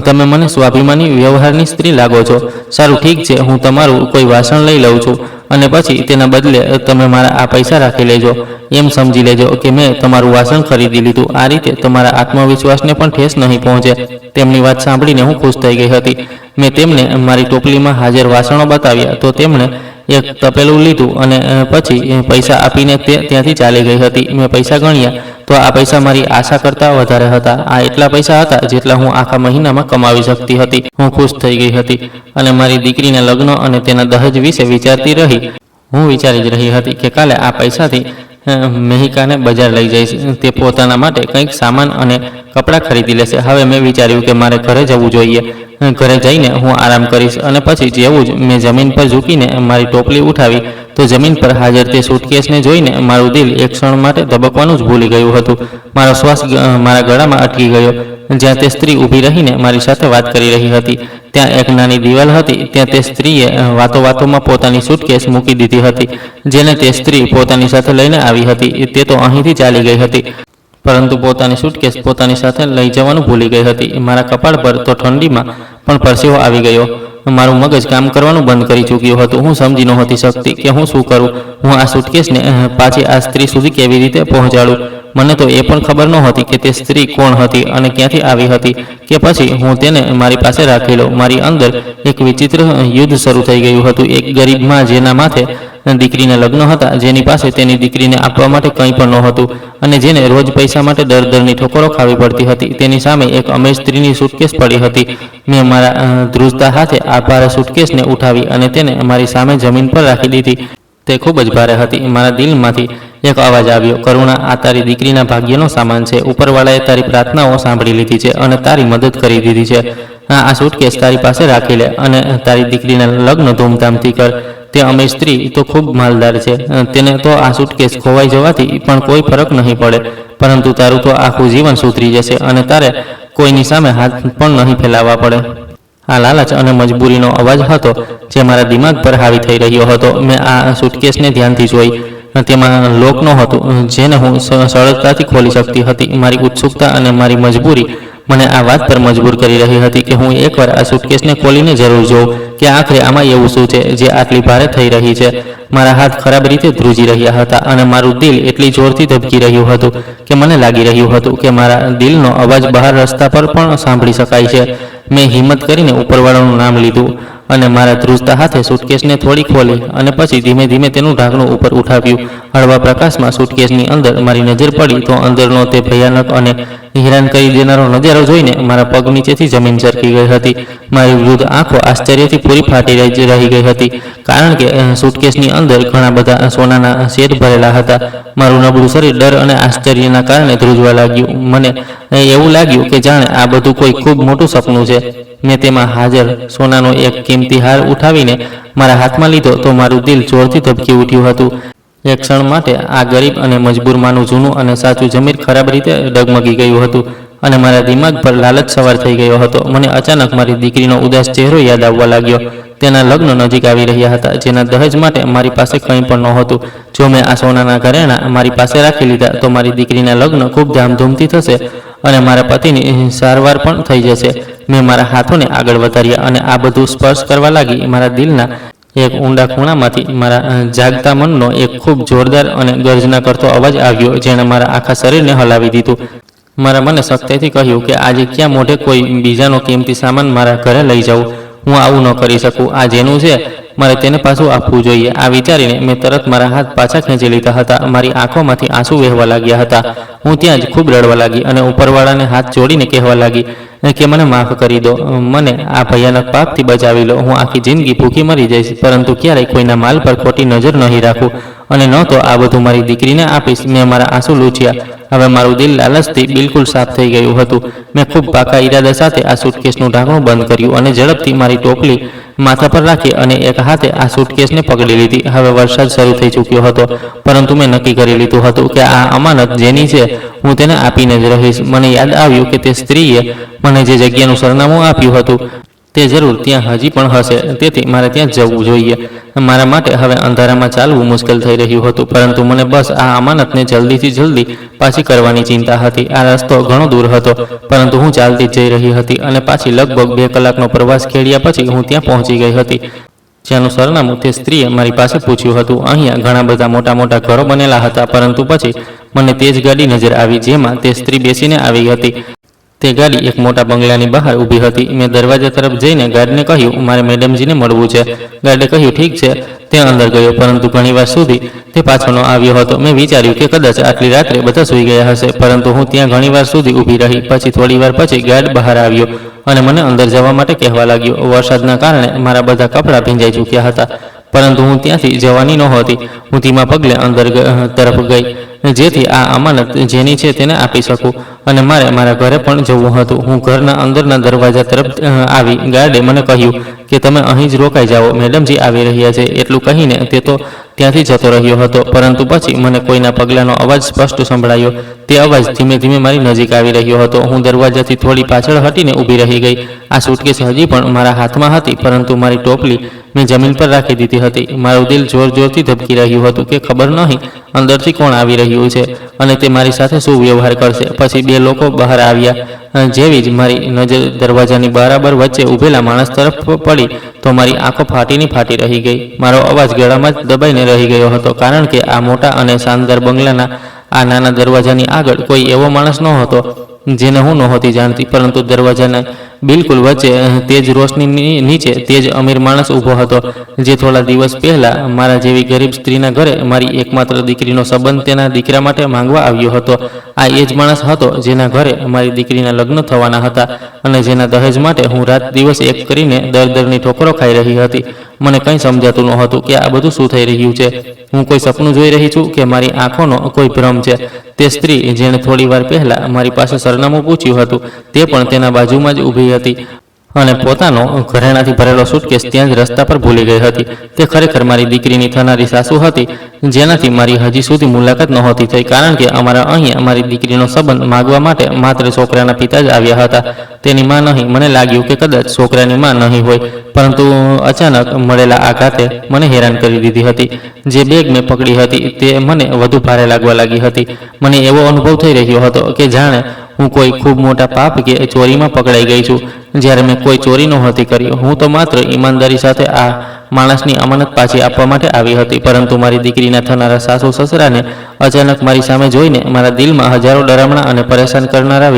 તમે મને સ્વાભિમાની વ્યવહારની સ્ત્રી લાગો છો. સારું, ઠીક છે, હું તમારું કોઈ વાસણ લઈ લઉં છું અને પછી તેના બદલે તમે મારા આ પૈસા રાખી લેજો. એમ સમજી લેજો કે મેં તમારું વાસણ ખરીદી લીધું. આ રીતે તમારા આત્મવિશ્વાસને પણ ઠેસ નહીં પહોંચે. તેમની વાત સાંભળીને હું ખુશ થઈ ગઈ હતી. મેં તેમને મારી ટોપલીમાં હાજર વાસણો બતાવ્યા તો તેમણે એક તપેલું લીધું અને પછી પૈસા આપીને તે ત્યાંથી ચાલી ગઈ હતી. મેં પૈસા ગણ્યા તો આ પૈસા મારી આશા કરતાં વધારે હતા. આ એટલા પૈસા હતા જેટલા હું આખા મહિનામાં કમાવી શકતી હતી. હું ખુશ થઈ ગઈ હતી અને મારી દીકરીના લગ્ન અને તેના દહેજ વિશે વિચારતી રહી. હું વિચારી જ રહી હતી કે કાલે આ પૈસાથી મેહિકાને બજાર લઈ જઈશ. તે પોતાના માટે કંઈક સામાન અને કપડાં ખરીદી લેશે. હવે મેં વિચાર્યું કે મારે ઘરે જવું જોઈએ. ઘરે જઈને હું આરામ કરીશ અને પછી જેવું જ મેં જમીન પર ઝૂકીને મારી ટોપલી ઉઠાવી તો જમીન પર હાજર તે સૂટકેસને જોઈને મારું દિલ એક ક્ષણ માટે ધબકવાનું જ ભૂલી ગયું હતું. મારો શ્વાસ મારા ગળામાં અટકી ગયો. જ્યાં તે સ્ત્રી ઊભી રહીને મારી સાથે વાત કરી રહી હતી ત્યાં એક નાની દિવાલ હતી. ત્યાં તે સ્ત્રીએ વાતોમાં પોતાની સૂટકેસ મૂકી દીધી હતી જેને તે સ્ત્રી પોતાની સાથે લઈને આવી હતી. તે તો અહીંથી ચાલી ગઈ હતી પરંતુ પોતાની સૂટકેસ પોતાની સાથે લઈ જવાનું ભૂલી ગઈ હતી. મારા કપાળ પર તો ઠંડીમાં પણ પરસેવો આવી ગયો. મારું મગજ કામ કરવાનું બંધ કરી ચૂક્યું હતું. હું સમજી નહોતી શકતી કે હું શું કરું. હું આ સૂટકેસને પાછી આ સ્ત્રી સુધી કેવી રીતે પહોંચાડું. મને તો એ પણ ખબર નહોતી કે તે સ્ત્રી કોણ હતી અને ક્યાંથી આવી હતી કે પછી હું તેને મારી પાસે રાખી લઉં. મારી અંદર એક વિચિત્ર યુદ્ધ શરૂ થઈ ગયું હતું. એક ગરીબ માં જેના માથે દીકરીના લગ્ન હતા, જેની પાસે તેની દીકરીને આપવા માટે કંઈ પણ નહોતું અને જેને રોજ પૈસા માટે દરની ઠોકરો ખાવી પડતી હતી, તેની સામે એક અમીર સ્ત્રીની સૂટકેસ પડી હતી. મેં મારા ધ્રુજતા હાથે આ ભારે સૂટકેસને ઉઠાવી અને તેને મારી સામે જમીન પર રાખી દીધી. તે ખૂબ જ ભારે હતી. મારા દિલમાંથી એક અવાજ આવ્યો, કરુણા, આ તારી દીકરીના ભાગ્યનો સામાન છે. ઉપરવાળાએ તારી પ્રાર્થનાઓ સાંભળી લીધી છે અને તારી મદદ કરી દીધી છે. આ સૂટકેસ તારી પાસે રાખી લે અને તારી દીકરીના લગ્ન ધૂમધામથી કર. તે અમીર સ્ત્રી તો ખૂબ માલદાર છે. તેને તો આ સૂટકેસ ખોવાઈ જવાથી પણ કોઈ ફરક નહીં પડે, પરંતુ તારું તો આખું જીવન સુધરી જશે અને તારે કોઈની સામે હાથ પણ નહીં ફેલાવવા પડે. આ લાલચ અને મજબૂરીનો અવાજ હતો જે મારા દિમાગ પર હાવી થઈ રહ્યો હતો. મેં આ સૂટકેસને ધ્યાનથી જોઈ. તેમાં લોક નહોતું જેને હું સરળતાથી ખોલી શકતી હતી. મારી ઉત્સુકતા અને મારી મજબૂરી મને આ વાત પર મજબૂર કરી રહી હતી કે હું એકવાર આ સૂટકેસને ખોલીને જરૂર જોઉં કે આખરે આમાં એવું શું છે જે આટલી ભારે થઈ રહી છે. મારા હાથ ખરાબ રીતે ધ્રુજી રહ્યા હતા અને મારું દિલ એટલી જોરથી ધબકી રહ્યું હતું કે મને લાગી રહ્યું હતું કે મારા દિલનો અવાજ બહાર રસ્તા પર પણ સાંભળી શકાય છે. મેં હિંમત કરીને ઉપરવાળાનું નામ લીધું અને મારા ધ્રુજતા હાથે સૂટકેસને થોડી ખોલી અને પછી ધીમે ધીમે તેનું ઢાંકણું ઉપર ઉઠાવ્યું. હળવા પ્રકાશમાં સૂટકેસની અંદર મારી નજર પડી તો અંદરનો તે ભયાનક અને હેરાન કરી દેનારો નજારો જોઈને મારા પગ નીચેથી જમીન સરકી ગઈ હતી. મારી વૃદ્ધ આંખો આશ્ચર્યથી પૂરી ફાટી રહી ગઈ હતી કારણ કે સૂટકેસની અંદર ઘણા બધા સોનાના સેટ ભરેલા હતા. મારું નબળું શરીર ડર અને આશ્ચર્યના કારણે ધ્રુજવા લાગ્યું. મને એવું લાગ્યું કે જાણે આ બધું કોઈ ખૂબ મોટું સપનું છે. મેં તેમાં હાજર સોનાનો એક કિંમતી હાર ઉઠાવીને મારા હાથમાં લીધો તો મારું દિલ જોરથી ધબકી ઉઠ્યું હતું. એક ક્ષણ માટે આ ગરીબ અને મજબૂર માનું જૂનું અને સાચું જમીર ખરાબ રીતે ડગમગી ગયું હતું અને મારા દિમાગ પર લાલચ સવાર થઈ ગયો હતો. મને અચાનક મારી દીકરીનો ઉદાસ ચહેરો યાદ આવવા લાગ્યો. તેના લગ્ન નજીક આવી રહ્યા હતા જેના દહેજ માટે મારી પાસે કંઈ પણ નહોતું. જો મેં આ સોનાના ઘરેણાં મારી પાસે રાખી લીધા તો મારી દીકરીના લગ્ન ખૂબ ધામધૂમથી થશે અને મારા પતિની સારવાર પણ થઈ જશે. મેં મારા હાથોને આગળ વધાર્યા અને આ બધું સ્પર્શ કરવા લાગી. મારા દિલના એક ઊંડા ખૂણામાંથી મારા જાગતા મનનો એક ખૂબ જોરદાર અને ગર્જના કરતો અવાજ આવ્યો જેણે મારા આખા શરીરને હલાવી દીધું. મારા મને સખ્તાઈથી કહ્યું કે આજે ક્યાં મોઢે કોઈ બીજાનો કિંમતી સામાન મારા ઘરે લઈ જાઉં. હું આવું ન કરી શકું. આ જેનું છે મારે તેને પાછું આપવું જોઈએ. આ વિચારીને મેં તરત મારા હાથ પાછા ખેંચી લીધા હતા. મારી આંખોમાંથી આંસુ વહેવા લાગ્યા હતા. હું ત્યાં જ ખૂબ રડવા લાગી અને ઉપરવાળાને હાથ જોડીને કહેવા લાગી કે મને માફ કરી દો, મને આ ભયાનક પાપથી બચાવી લો. હું આખી જિંદગી ભૂખી મરી જઈશ પરંતુ ક્યારેય કોઈના માલ પર ખોટી નજર નહીં રાખું અને ન તો આ બધું મારી દીકરીને આપીશ. મેં મારા આંસુ લૂછ્યા. હવે મારું દિલ લાલચથી બિલકુલ સાફ થઈ ગયું હતું. મેં ખૂબ પાકા ઈરાદા સાથે આ સૂટકેસનું ઢાંકણું બંધ કર્યું અને ઝડપથી મારી ટોપલી માથા પર રાખી અને એક હાથે આ સૂટકેસને પકડી લીધી. હવે વરસાદ શરૂ થઈ ચૂક્યો હતો પરંતુ મેં નક્કી કરી લીધું હતું કે આ અમાનત જેની છે હું તેને આપીને જ રહીશ. મને યાદ આવ્યું કે તે સ્ત્રીએ મને જે જગ્યાનું સરનામું આપ્યું હતું તે જરૂર ત્યાં હજી પણ હશે, તેથી મારે ત્યાં જવું જોઈએ. મારા માટે હવે અંધારામાં ચાલવું મુશ્કેલ થઈ રહ્યું હતું પરંતુ મને બસ આ અમાનતને જલ્દીથી જલ્દી પાછી કરવાની ચિંતા હતી. આ રસ્તો ઘણો દૂર હતો પરંતુ હું ચાલતી જ જઈ રહી હતી અને પાછી લગભગ 2 કલાકનો પ્રવાસ ખેડ્યા પછી હું ત્યાં પહોંચી ગઈ હતી જેનું સરનામું તે સ્ત્રીએ મારી પાસે પૂછ્યું હતું. અહીંયા ઘણા બધા મોટા મોટા ઘરો બનેલા હતા, પરંતુ પછી મને તે જ ગાડી નજર આવી જેમાં તે સ્ત્રી બેસીને આવી હતી. તે ગાડી એક મોટા બંગલાની બહાર ઊભી હતી. મેં દરવાજા તરફ જઈને ગાર્ડને કહ્યું, મારે મેડમજીને મળવું છે. ગાર્ડે કહ્યું, ઠીક છે. તે અંદર ગયો, પરંતુ ઘણીવાર સુધી તે પાછો ન આવ્યો હતો. મેં વિચાર્યું કે કદાચ આટલી રાત્રે બધા સૂઈ ગયા હશે, પરંતુ હું ત્યાં ઘણીવાર સુધી ઊભી રહી. પછી થોડી વાર પછી ગાર્ડ બહાર આવ્યો અને મને અંદર જવા માટે કહેવા લાગ્યો. વરસાદના કારણે મારા બધા કપડાં ભીંજાઈ ચૂક્યા હતા, પરંતુ હું ત્યાંથી જવાની નહોતી. હું ધીમા પગલે અંદર તરફ ગઈ, જેથી આ અમાનત જેની છે તેને આપી શકું, અને મારે મારા ઘરે પણ જવું હતું. હું ઘરના અંદરના દરવાજા તરફ આવી. ગાર્ડે મને કહ્યું કે તમે અહીં જ રોકાઈ જાઓ, મેડમજી આવી રહ્યા છે. એટલું કહીને તે તો ત્યાંથી જતો રહ્યો હતો, પરંતુ પછી મને કોઈના પગલાંનો અવાજ સ્પષ્ટ સંભળાયો. તે અવાજ ધીમે ધીમે મારી નજીક આવી રહ્યો હતો. હું દરવાજાથી થોડી પાછળ હટીને ઊભી રહી ગઈ. આ સૂટકેસ હજી પણ મારા હાથમાં હતી, પરંતુ મારી ટોપલી મેં જમીન પર રાખી દીધી હતી. મારું દિલ જોર જોરથી ધબકી રહ્યું હતું કે ખબર નહીં અંદરથી કોણ આવી રહ્યું છે અને તે મારી સાથે શું વ્યવહાર કરશે. પછી બે લોકો બહાર આવ્યા. જેવી જ મારી નજર દરવાજાની બરાબર વચ્ચે ઊભેલા માણસ તરફ પડી તો મારી આંખો ફાટી રહી ગઈ. મારો અવાજ ગળામાં જ દબાઈને રહી ગયો હતો, કારણ કે આ મોટા અને શાનદાર બંગલાના આ નાના દરવાજાની આગળ કોઈ એવો માણસ ન હતો જેને હું નહોતી જાણતી, પરંતુ દરવાજાના બિલકુલ વચ્ચે તેજ રોશની નીચે તેજ અમીર માણસ ઊભો હતો, જે થોડા દિવસ પહેલા મારા જેવી ગરીબ સ્ત્રીના ઘરે મારી એકમાત્ર દીકરીનો સંબંધ તેના દીકરા માટે માંગવા આવ્યો હતો. આ એ જ માણસ હતો જેના ઘરે મારી દીકરીના લગ્ન થવાના હતા અને જેના દહેજ માટે હું રાત દિવસ એક કરીને દરની ઠોકરો ખાઈ રહી હતી. મને કંઈ સમજાતું નહોતું કે આ બધું શું થઈ રહ્યું છે. હું કોઈ સપનું જોઈ રહી છું કે મારી આંખોનો કોઈ ભ્રમ છે. તે સ્ત્રી જેણે થોડી વાર પહેલા મારી પાસે સરનામું પૂછ્યું હતું, તે પણ તેના બાજુમાં જ ઊભી હતી અને પોતાનો ઘરેણાથી ભરેલો સૂટકેસ ત્યાં જ રસ્તા પર ભૂલી ગઈ હતી. તે ખરેખર મારી દીકરીની થનારી સાસુ હતી, જેનાથી મારી હજી સુધી મુલાકાત નહોતી થઈ, કારણ કે અમારા અહીંયા મારી દીકરીનો સંબંધ માગવા માટે માત્ર છોકરાના પિતા જ આવ્યા હતા, તેની માં નહીં. મને લાગ્યું કે કદાચ છોકરાની માં નહીં હોય, પરંતુ અચાનક મળેલા આઘાતે મને હેરાન કરી દીધી હતી. જે બેગ મેં પકડી હતી તે મને વધુ ભારે લાગવા લાગી હતી. મને એવો અનુભવ થઈ રહ્યો હતો કે જાણે હું કોઈ ખૂબ મોટા પાપ કે ચોરીમાં પકડાઈ ગઈ છું, જ્યારે મેં કોઈ ચોરી નહોતી કરી. હું તો માત્ર ઈમાનદારી સાથે આ માણસની અમાનત પાછી આપવા માટે આવી હતી, પરંતુ મારી દીકરીના થનારા સાસુ સસરાને અચાનક મારી સામે જોઈને મારા દિલમાં હજારો ડરામણા અને પરેશાન કરનારા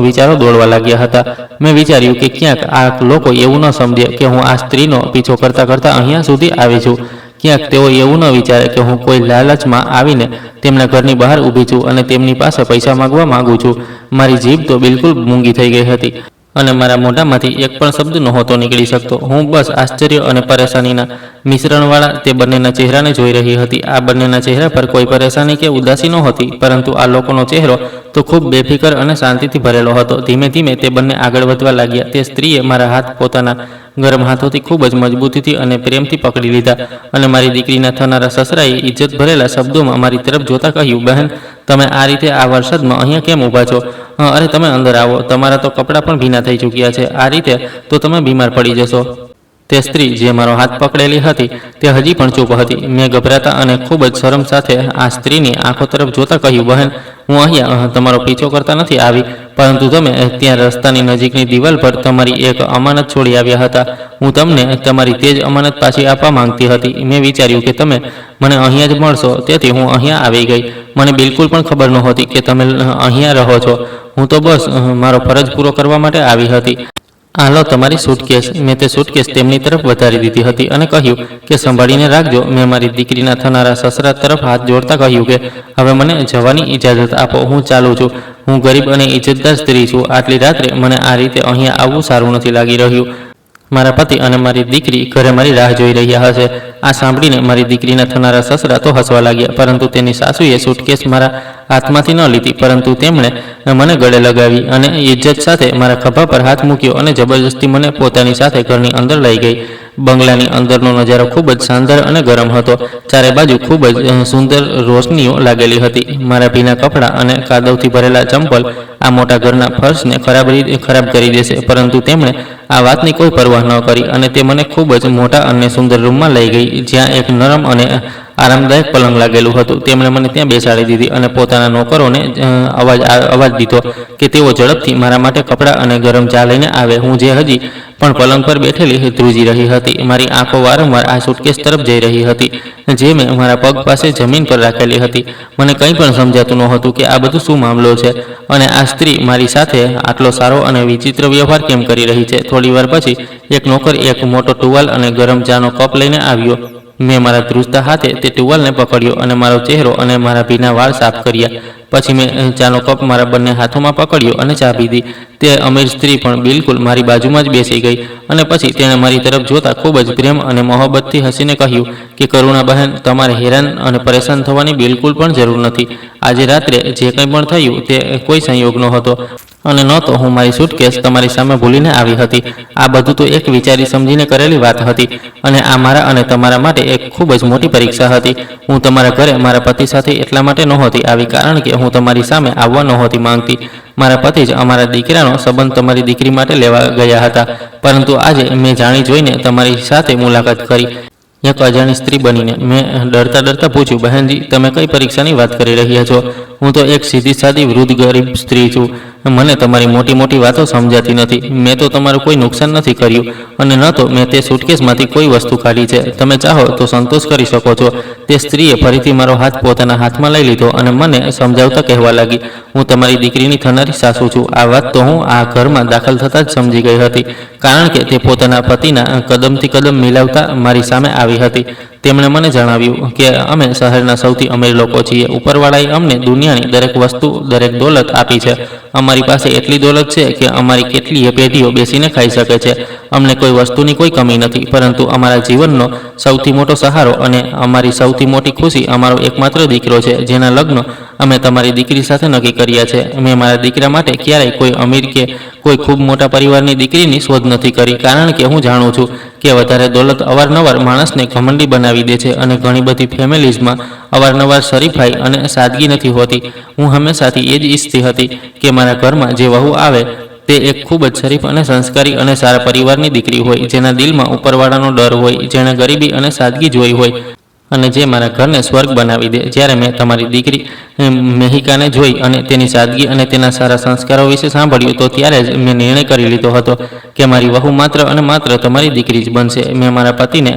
વિચારો દોડવા લાગ્યા હતા. મેં વિચાર્યું કે ક્યાંક આ લોકો એવું ન સમજે કે હું આ સ્ત્રીનો પીછો કરતાં કરતાં અહીંયા સુધી આવી છું. ક્યાંક તેઓ એવું ન વિચારે કે હું કોઈ લાલચમાં આવીને તેમના ઘરની બહાર ઊભી છું અને તેમની પાસે પૈસા માગવા માંગુ છું. મારી જીભ તો બિલકુલ મૂંગી થઈ ગઈ હતી અને મારા મોઢામાંથી એક પણ શબ્દ નહોતો નીકળી શકતો. હું બસ આશ્ચર્ય અને પરેશાનીના મિશ્રણવાળા તે બંનેના ચહેરાને જોઈ રહી હતી. આ બંનેના ચહેરા પર કોઈ પરેશાની કે ઉદાસી નહોતી, પરંતુ આ લોકોનો ચહેરો તો ખૂબ બેફિકર અને શાંતિથી ભરેલો હતો. ધીમે ધીમે તે બંને આગળ વધવા લાગ્યા. તે સ્ત્રીએ મારા હાથ પોતાના ગરમ હાથોથી ખૂબ જ મજબૂતીથી અને પ્રેમથી પકડી લીધા અને મારી દીકરીના થનારા સસરાએ ઇજ્જત ભરેલા શબ્દોમાં મારી તરફ જોતા કહ્યું, બહેન, તમે આ રીતે આ વરસાદમાં અહીંયા કેમ ઊભા છો? અરે તમે અંદર આવો, તમારા તો કપડાં પણ ભીના થઈ ચૂક્યા છે. આ રીતે તો તમે બીમાર પડી જશો. તે સ્ત્રી જે મારો હાથ પકડેલી હતી તે હજી પણ ચૂપ હતી. મેં ગભરાતા અને ખૂબ જ શરમ સાથે આ સ્ત્રીની આંખો તરફ જોતા કહ્યું, બહેન, હું અહીંયા તમારો પીછો કરતા નથી આવી, પરંતુ તમે ત્યાં રસ્તાની નજીકની દિવાલ પર તમારી એક અમાનત છોડી આવ્યા હતા. હું તમને તમારી તે જ અમાનત પાછી આપવા માંગતી હતી. મેં વિચાર્યું કે તમે મને અહીંયા જ મળશો, તેથી હું અહીંયા આવી ગઈ. મને બિલકુલ પણ ખબર નહોતી કે તમે અહીંયા રહો છો. હું તો બસ મારો ફરજ પૂરો કરવા માટે આવી હતી. આ લો તમારી સૂટકેસ. મેં તે સૂટકેસ તેમની તરફ વધારી દીધી હતી અને કહ્યું કે સંભાળીને રાખજો. મેં મારી દીકરીના થનારા સસરા તરફ હાથ જોડતા કહ્યું કે હવે મને જવાની ઇજાજત આપો, હું ચાલું છું. હું ગરીબ અને ઇજ્જતદાર સ્ત્રી છું. આટલી રાત્રે મને આ રીતે અહીંયા આવવું સારું નથી લાગી રહ્યું. મારા પતિ અને મારી દીકરી ઘરે મારી રાહ જોઈ રહ્યા હશે. આ સાંભળીને મારી દીકરીના થનારા સસરા તો હસવા લાગ્યા, પરંતુ તેની સાસુએ સૂટકેસ મારા હાથમાંથી ન લીધી, પરંતુ તેમણે મને ગળે લગાવી અને ઇજ્જત સાથે મારા ખભા પર હાથ મૂક્યો અને જબરજસ્તી મને પોતાની સાથે ઘરની અંદર લઈ ગઈ. બંગલાની અંદરનો નજારો ખૂબ જ શાનદાર અને ગરમ હતો. ચારે બાજુ ખૂબ જ સુંદર રોશનીઓ લાગેલી હતી. મારા ભીના કપડાં અને કાદવથી ભરેલા ચંપલ આ મોટા ઘરના ફર્શને ખરાબ કરી દેશે, પરંતુ તેમણે આ વાતની કોઈ પરવાહ ન કરી અને તે મને ખૂબ જ મોટા અને સુંદર રૂમમાં લઈ ગઈ, જ્યાં એક નરમ અને આરામદાયક પલંગ લાગેલું હતું. તેમણે મને ત્યાં બેસાડી દીધી અને પોતાના નોકરોને અવાજ દીધો કે તેઓ ઝડપથી મારા માટે કપડાં અને ગરમ ચા લઈને આવે. હું જે હજી પણ પલંગ પર બેઠેલી ધ્રુજી રહી હતી. મારી આંખો વારંવાર આ સુટકેસ તરફ જઈ રહી હતી જે મેં મારા પગ પાસે જમીન પર રાખેલી હતી. મને કંઈ પણ સમજાતું નહોતું કે આ બધું શું મામલો છે અને આ સ્ત્રી મારી સાથે આટલો સારો અને વિચિત્ર વ્યવહાર કેમ કરી રહી છે. થોડી વાર પછી એક નોકર એક મોટો ટુવાલ અને ગરમ ચાનો કપ લઈને આવ્યો. મેં મારા ધ્રુજતા હાથે તે ટુવાલને પકડ્યો અને મારો ચહેરો અને મારા ભીના વાળ સાફ કર્યા. પછી મેં ચાનો કપ મારા બંને હાથોમાં પકડ્યો અને ચા પીધી. તે અમીર સ્ત્રી પણ બિલકુલ મારી બાજુમાં જ બેસી ગઈ અને પછી તેણે મારી તરફ જોતા ખૂબ જ પ્રેમ અને મોહબ્બતથી હસીને કહ્યું કે કરુણાબહેન, તમારે હેરાન અને પરેશાન થવાની બિલકુલ પણ જરૂર નથી. આજે રાત્રે જે કંઈ પણ થયું તે કોઈ સંયોગ નહોતો અને ન તો હું મારી સુટકેસ તમારી સામે ભૂલીને આવી હતી. આ બધું તો એક વિચારી સમજીને કરેલી વાત હતી અને આ મારા અને તમારા માટે એક ખૂબ જ મોટી પરીક્ષા હતી. હું તમારા ઘરે મારા પતિ સાથે એટલા માટે નહોતી આવી કારણ કે હું તમારી સામે આવવા નહોતી માંગતી. મારા પતિ જ અમારા દીકરાનો સંબંધ તમારી દીકરી માટે લેવા ગયા હતા, પરંતુ આજે મેં જાણી જોઈને તમારી સાથે મુલાકાત કરી. એક અજાણી સ્ત્રી બનીને મેં ડરતા પૂછ્યું, બહેનજી, તમે કઈ પરીક્ષાની વાત કરી રહ્યા છો? હું તો એક સીધી સાદી વૃદ્ધ ગરીબ સ્ત્રી છું. મને તમારી મોટી મોટી વાતો સમજાતી નથી. મેં તો તમારું કોઈ નુકસાન નથી કર્યું અને ન તો મેં તે સુટકેસમાંથી કોઈ વસ્તુ કાઢી છે. તમે ચાહો તો સંતોષ કરી શકો છો. તે સ્ત્રીએ ફરીથી મારો હાથ પોતાના હાથમાં લઈ લીધો અને મને સમજાવતા કહેવા લાગી, હું તમારી દીકરીની થનારી સાસુ છું. આ વાત તો હું આ ઘરમાં દાખલ થતાં જ સમજી ગઈ હતી કારણ કે તે પોતાના પતિના કદમથી કદમ મિલાવતા મારી સામે આવી હતી. તેમણે મને જણાવ્યું કે અમે શહેરના સૌથી અમીર લોકો છીએ. ઉપરવાળાએ અમને દુનિયાની દરેક વસ્તુ, દરેક દોલત આપી છે. અમારી પાસે એટલી દોલત છે કે અમારી કેટલીય પેઢીઓ બેસીને ખાઈ શકે છે. અમને કોઈ વસ્તુની કોઈ કમી નથી, પરંતુ અમારા જીવનનો સૌથી મોટો સહારો અને અમારી સૌથી મોટી ખુશી અમારો એકમાત્ર દીકરો છે, જેના લગ્ન અમે તમારી દીકરી સાથે નક્કી કર્યા છે. મેં મારા દીકરા માટે ક્યારેય કોઈ અમીર કે કોઈ ખૂબ મોટા પરિવારની દીકરીની શોધ નથી કરી કારણ કે હું જાણું છું કે વધારે દોલત અવારનવાર માણસને ઘમંડી બનાવી દે છે અને ઘણી બધી ફેમિલીઝમાં અવારનવાર શરીફાઈ અને સાદગી નથી હોતી. હું હંમેશાથી એ જ ઈચ્છતી હતી કે મારા ઘરમાં જે વહુ આવે તે એક ખૂબ જ શરીફ અને સંસ્કારી અને સારા પરિવારની દીકરી હોય, જેના દિલમાં ઉપરવાળાનો ડર હોય, જેણે ગરીબી અને સાદગી જોઈ હોય અને જે મારા ઘરને સ્વર્ગ બનાવી દે. જ્યારે મેં તમારી દીકરી મેહિકાને જોઈ અને તેની સાદગી અને તેના સારા સંસ્કારો વિશે સાંભળ્યું તો ત્યારે જ મેં નિર્ણય કરી લીધો હતો કે મારી વહુ માત્ર અને માત્ર તમારી દીકરી જ બનશે. મેં મારા પતિને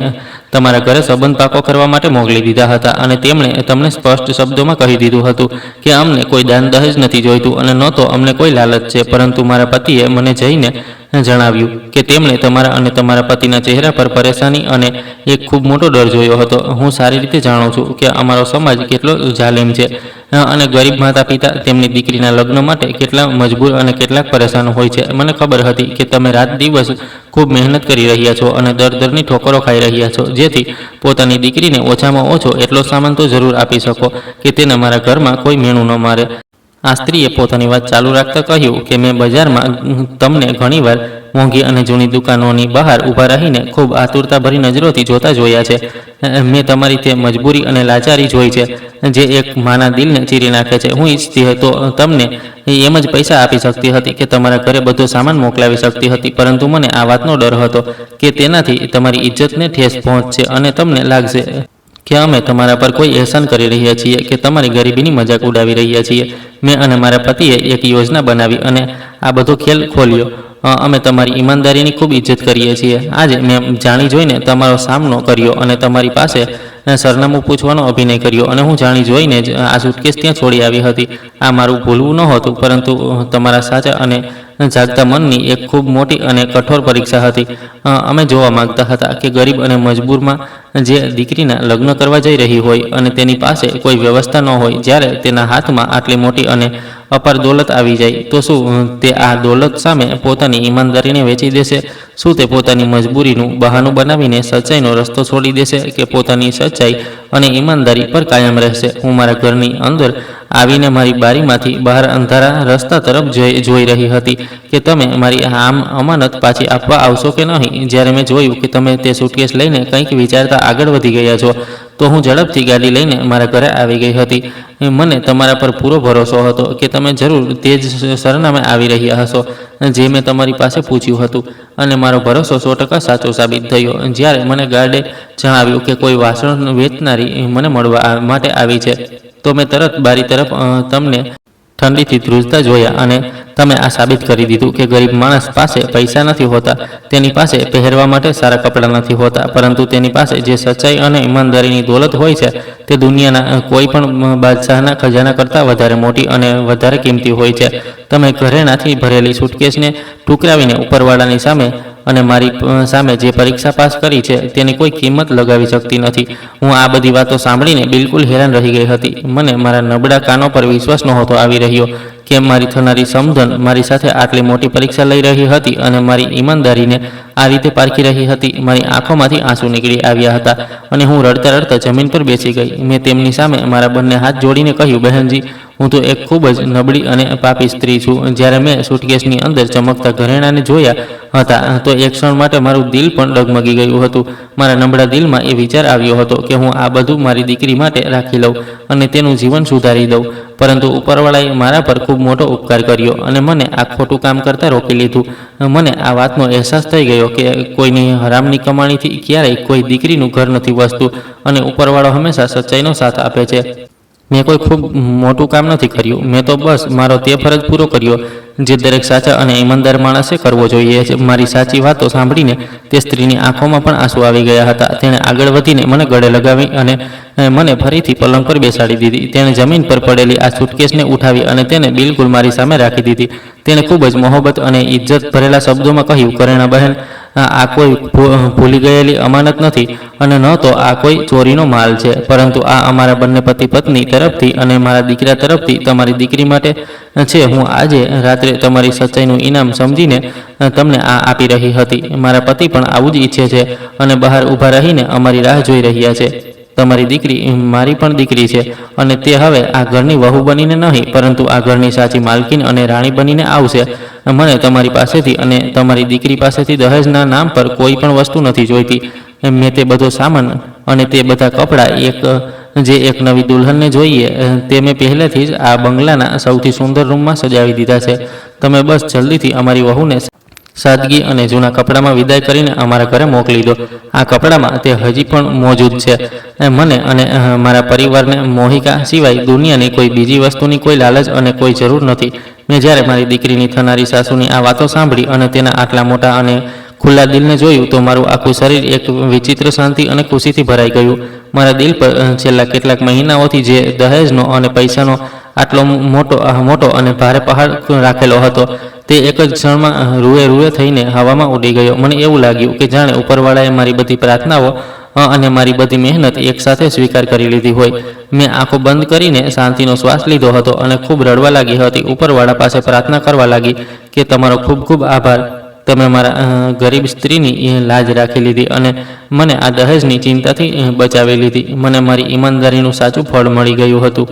તમારા ઘરે સંબંધ પાકો કરવા માટે મોકલી દીધા હતા અને તેમણે તમને સ્પષ્ટ શબ્દોમાં કહી દીધું હતું કે અમને કોઈ દાન દહેજ નથી જોઈતું અને ન તો અમને કોઈ લાલચ છે. પરંતુ મારા પતિએ મને જઈને જણાવ્યું કે તેમણે તમારા અને તમારા પતિના ચહેરા પર પરેશાની અને એક ખૂબ મોટો ડર જોયો હતો. હું સારી રીતે જાણું છું કે અમારો સમાજ કેટલો જાલિમ છે અને ગરીબ માતા પિતા તેમની દીકરીના લગ્ન માટે કેટલા મજબૂર અને કેટલાક પરેશાન હોય છે. મને ખબર હતી કે તમે રાત દિવસ ખૂબ મહેનત કરી રહ્યા છો અને દરની ઠોકરો ખાઈ રહ્યા છો જેથી પોતાની દીકરીને ઓછામાં ઓછો એટલો સામાન તો જરૂર આપી શકો કે તેને મારા ઘરમાં કોઈ મેણું ન મારે. આ સ્ત્રીએ પોતાની વાત ચાલુ રાખતા કહ્યું કે મેં બજારમાં તમને ઘણીવાર મોંઘી અને જૂની દુકાનોની બહાર ઊભા રહીને ખૂબ આતુરતાભરી નજરોથી જોતા જોયા છે. મેં તમારી તે મજબૂરી અને લાચારી જોઈ છે જે એક માના દિલને ચીરી નાખે છે. હું ઈચ્છતી તો તમને એમ જ પૈસા આપી શકતી હતી કે તમારા ઘરે બધો સામાન મોકલાવી શકતી હતી, પરંતુ મને આ વાતનો ડર હતો કે તેનાથી તમારી ઇજ્જતને ઠેસ પહોંચશે અને તમને લાગશે કે અમે તમારા પર કોઈ અહેસાન કરી રહ્યા છીએ કે તમારી ગરીબીની મજાક ઉડાવી રહ્યા છીએ. મેં અને મારા પતિએ એક યોજના બનાવી અને આ બધો ખેલ ખોલ્યો. અમે તમારી ઈમાનદારીની ખૂબ ઇજ્જત કરીએ છીએ. આજે મેં જાણી જોઈને તમારો સામનો કર્યો અને તમારી પાસે સરનામું પૂછવાનો અભિનય કર્યો અને હું જાણી જોઈને જ આ સુટકેસ ત્યાં છોડી આવી હતી. આ મારું ભૂલવું નહોતું, પરંતુ તમારા સાચા અને જાગતા મનની એક ખૂબ મોટી અને કઠોર પરીક્ષા હતી. અમે જોવા માંગતા હતા કે ગરીબ અને મજબૂરમાં જે દીકરીના લગ્ન કરવા જઈ રહી હોય અને તેની પાસે કોઈ વ્યવસ્થા ન હોય, જ્યારે તેના હાથમાં આટલી મોટી અને અપાર દોલત આવી જાય તો શું તે આ દોલત સામે પોતાની ઈમાનદારીને વેચી દેશે? શું તે પોતાની મજબૂરીનું બહાનું બનાવીને સચ્ચાઈનો રસ્તો છોડી દેશે કે પોતાની સચ્ચાઈ અને ઈમાનદારી પર કાયમ રહેશે? હું મારા ઘરની અંદર આવીને મારી બારીમાંથી બહાર અંધારા રસ્તા તરફ જોઈ રહી હતી કે તમે મારી આમ અમાનત પાછી આપવા આવશો કે નહીં. જ્યારે મેં જોયું કે તમે તે સુટકેસ લઈને કંઈક વિચારતા આગળ વધી ગયા છો તો હું ઝડપથી ગાડી લઈને મારા ઘરે આવી ગઈ હતી. મને તમારા પર પૂરો ભરોસો હતો કે તમે જરૂર તે જ સરનામે આવી રહ્યા હશો જે મેં તમારી પાસે પૂછ્યું હતું, અને મારો ભરોસો 100% સાચો સાબિત થયો. જ્યારે મને ગાર્ડે જણાવ્યું કે કોઈ વાસણ વેચનારી મને મળવા માટે આવી છે, તો મેં તરત બારી તરફ તમને ઠંડીથી ધ્રુજતા જોયા, અને તમે આ સાબિત કરી દીધું કે ગરીબ માણસ પાસે પૈસા નથી હોતા, તેની પાસે પહેરવા માટે સારા કપડાં નથી હોતા, પરંતુ તેની પાસે જે સચ્ચાઈ અને ઈમાનદારીની દોલત હોય છે તે દુનિયાના કોઈ પણ બાદશાહના ખજાના કરતાં વધારે મોટી અને વધારે કિંમતી હોય છે. તમે ઘરેણાથી ભરેલી સુટકેસને ટુકરાવીને ઉપરવાળાની સામે અને મારી સામે જે પરીક્ષા પાસ કરી છે તેની કોઈ કિંમત લગાવી શકતી નથી. હું આ બધી વાતો સાંભળીને બિલકુલ હેરાન રહી ગઈ હતી. મને મારા નબળા કાનો પર વિશ્વાસ નહોતો આવી રહ્યો કે મારી થનારી સમધન મારી સાથે આટલી મોટી પરીક્ષા લઈ રહી હતી અને મારી ઈમાનદારીને આ રીતે પારખી રહી હતી. મારી આંખોમાંથી આંસુ નીકળી આવ્યા હતા અને હું રડતા રડતા જમીન પર બેસી ગઈ. મેં તેમની સામે મારા બંને હાથ જોડીને કહ્યું, બહેનજી, હું તો એક ખૂબ જ નબળી અને પાપી સ્ત્રી છું. જ્યારે મેં સુટકેસની અંદર ચમકતા ઘરેણાને જોયા હતા તો એક ક્ષણ માટે મારું દિલ પણ ડગમગી ગયું હતું. મારા નબળા દિલમાં એ વિચાર આવ્યો હતો કે હું આ બધું મારી દીકરી માટે રાખી લઉં અને તેનું જીવન સુધારી દઉં. પરંતુ ઉપરવાળાએ મારા પર ખૂબ મોટો ઉપકાર કર્યો અને મને આ ખોટું કામ કરતાં રોકી લીધું. મને આ વાતનો અહેસાસ થઈ ગયો કે કોઈની હરામની કમાણીથી ક્યારેય કોઈ દીકરીનું ઘર નથી વસતું અને ઉપરવાળો હંમેશા સચ્ચાઈનો સાથ આપે છે. મેં કોઈ ખૂબ મોટું કામ નથી કર્યું. મેં તો બસ મારો તે ફરજ પૂરો કર્યો જે દરેક સાચા અને ઈમાનદાર માણસે કરવો જોઈએ. મારી સાચી વાતો સાંભળીને તે સ્ત્રીની આંખોમાં પણ આંસુ આવી ગયા હતા. તેણે આગળ વધીને મને ગળે લગાવી અને મને ફરીથી પલંગ પર બેસાડી દીધી. તેણે જમીન પર પડેલી આ સુટકેસને ઉઠાવી અને તેને બિલકુલ મારી સામે રાખી દીધી. તેણે ખૂબ જ મોહબ્બત અને ઇજ્જત ભરેલા શબ્દોમાં કહ્યું, કરુણા બહેન, આ કોઈ ભૂલી ગયેલી અમાનત નથી અને ન તો આ કોઈ ચોરીનો માલ છે, પરંતુ આ અમારા બંને પતિ પત્ની તરફથી અને મારા દીકરા તરફથી તમારી દીકરી માટે છે. હું આજે રાત્રે તમારી સચ્ચાઈનું ઇનામ સમજીને તમને આ આપી રહી હતી. મારા પતિ પણ આવું જ ઈચ્છે છે અને બહાર ઊભા રહીને અમારી રાહ જોઈ રહ્યા છે. તમારી દીકરી મારી પણ દીકરી છે અને તે હવે આ ઘરની વહુ બનીને નહીં, પરંતુ આ ઘરની સાચી માલકીન અને રાણી બનીને આવશે. મને તમારી પાસેથી અને તમારી દીકરી પાસેથી દહેજના નામ પર કોઈ પણ વસ્તુ નથી જોઈતી. મેં તે બધો સામાન અને તે બધા કપડાં જે એક નવી દુલ્હનને જોઈએ તે મેં પહેલેથી જ આ બંગલાના સૌથી સુંદર રૂમમાં સજાવી દીધા છે. તમે બસ જલ્દીથી અમારી વહુને સાદગી અને જૂના કપડામાં વિદાય કરીને અમારા ઘરે મોકલી દો. આ કપડામાં તે હજી પણ મોજૂદ છે. મને અને મારા પરિવારને મોહિકા સિવાય દુનિયાની કોઈ બીજી વસ્તુની કોઈ લાલચ અને કોઈ જરૂર નથી. મેં જ્યારે મારી દીકરીની થનારી સાસુની આ વાતો સાંભળી અને તેના આટલા મોટા અને ખુલ્લા દિલને જોયું તો મારું આખું શરીર એક વિચિત્ર શાંતિ અને ખુશીથી ભરાઈ ગયું. મારા દિલ પર છેલ્લા કેટલાક મહિનાઓથી જે દહેજનો અને પૈસાનો આટલો મોટો અને ભારે પહાડ રાખેલો હતો તે એક જ ક્ષણમાં રૂએ થઈને હવામાં ઉડી ગયો. મને એવું લાગ્યું કે જાણે ઉપરવાળાએ મારી બધી પ્રાર્થનાઓ અને મારી બધી મહેનત એકસાથે સ્વીકાર કરી લીધી હોય. મેં આંખો બંધ કરીને શાંતિનો શ્વાસ લીધો હતો અને ખૂબ રડવા લાગી હતી. ઉપરવાળા પાસે પ્રાર્થના કરવા લાગી કે તમારો ખૂબ ખૂબ આભાર. તમે મારા ગરીબ સ્ત્રીની લાજ રાખી લીધી અને મને આ દહેજની ચિંતાથી બચાવી લીધી. મને મારી ઈમાનદારીનું સાચું ફળ મળી ગયું હતું.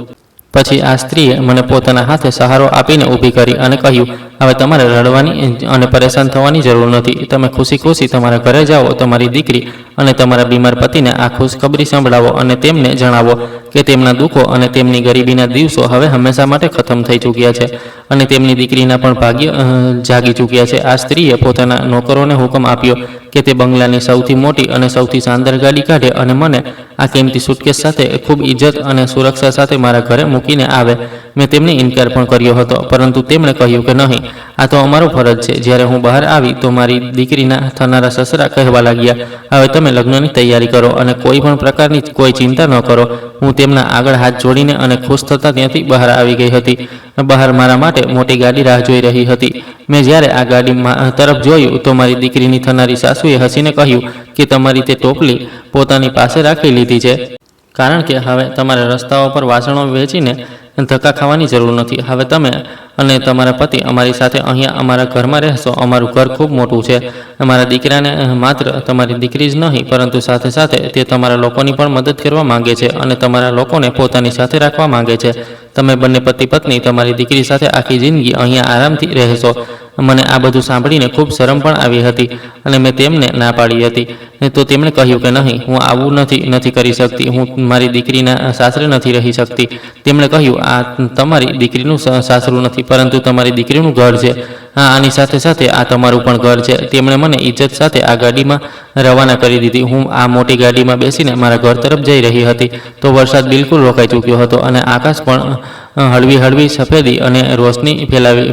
પછી આ સ્ત્રીએ મને પોતાના હાથે સહારો આપીને ઊભી કરી અને કહ્યું, હવે તમારે રડવાની અને પરેશાન થવાની જરૂર નથી. તમે ખુશી ખુશી તમારા ઘરે જાઓ. તમારી દીકરી અને તમારા બીમાર પતિને આ ખુશખબરી સંભળાવો અને તેમને જણાવો કે તેમના દુઃખો અને તેમની ગરીબીના દિવસો હવે હંમેશા માટે ખતમ થઈ ચૂક્યા છે અને તેમની દીકરીના પણ ભાગ્ય જાગી ચૂક્યા છે. આ સ્ત્રીએ પોતાના નોકરોને હુકમ આપ્યો કે તે બંગલાની સૌથી મોટી અને સૌથી શાનદાર ગાડી કાઢે અને મને આ કિંમતી સુટકેસ સાથે ખૂબ ઇજ્જત અને સુરક્ષા સાથે મારા ઘરે મૂકીને આવે. મેં તેમને ઇનકાર પણ કર્યો હતો, પરંતુ તેમણે કહ્યું કે નહીં, આ તો અમારો ફરજ છે. જ્યારે હું બહાર આવી તો મારી દીકરીના થનારા સસરા કહેવા લાગ્યા, હવે તમે લગ્નની તૈયારી કરો અને કોઈ પણ પ્રકારની કોઈ ચિંતા ન કરો. હું તેમના આગળ હાથ જોડીને અને ખુશ થતાં ત્યાંથી બહાર આવી ગઈ હતી. બહાર મારા માટે મોટી ગાડી રાહ જોઈ રહી હતી. મેં જ્યારે આ ગાડી તરફ જોયું તો મારી દીકરીની થનારી સાસુએ હસીને કહ્યું કે તમારી તે ટોપલી પોતાની પાસે રાખી લીધી છે, કારણ કે હવે તમારે રસ્તાઓ પર વાસણો વેચીને ધક્કા ખાવાની જરૂર નથી. હવે તમે અને તમારા પતિ અમારી સાથે અહીંયા અમારા ઘરમાં રહેશો. અમારું ઘર ખૂબ મોટું છે. અમારા દીકરાને માત્ર તમારી દીકરી જ નહીં, પરંતુ સાથે સાથે તે તમારા લોકોની પણ મદદ કરવા માંગે છે અને તમારા લોકોને પોતાની સાથે રાખવા માંગે છે. તમે બંને પતિ પત્ની તમારી દીકરી સાથે આખી જિંદગી અહીંયા આરામથી રહેશો. મને આ બધું સાંભળીને ખૂબ શરમ પણ આવી હતી અને મેં તેમને ના પાડી હતી. તો તેમણે કહ્યું કે નહીં, હું આવું નથી કરી શકતી. હું મારી દીકરીના સાસરે નથી રહી શકતી. તેમણે કહ્યું, આ તમારી દીકરીનું સાસરું નથી, પરંતુ તમારી દીકરીનું ઘર છે. હા, આની સાથે સાથે આ તમારું પણ ઘર છે. તેમણે મને ઇજ્જત સાથે આ ગાડીમાં રવાના કરી દીધી. હું આ મોટી ગાડીમાં બેસીને મારા ઘર તરફ જઈ રહી હતી તો વરસાદ બિલકુલ રોકાઈ ચૂક્યો હતો અને આકાશ પણ હળવી હળવી સફેદી અને રોશની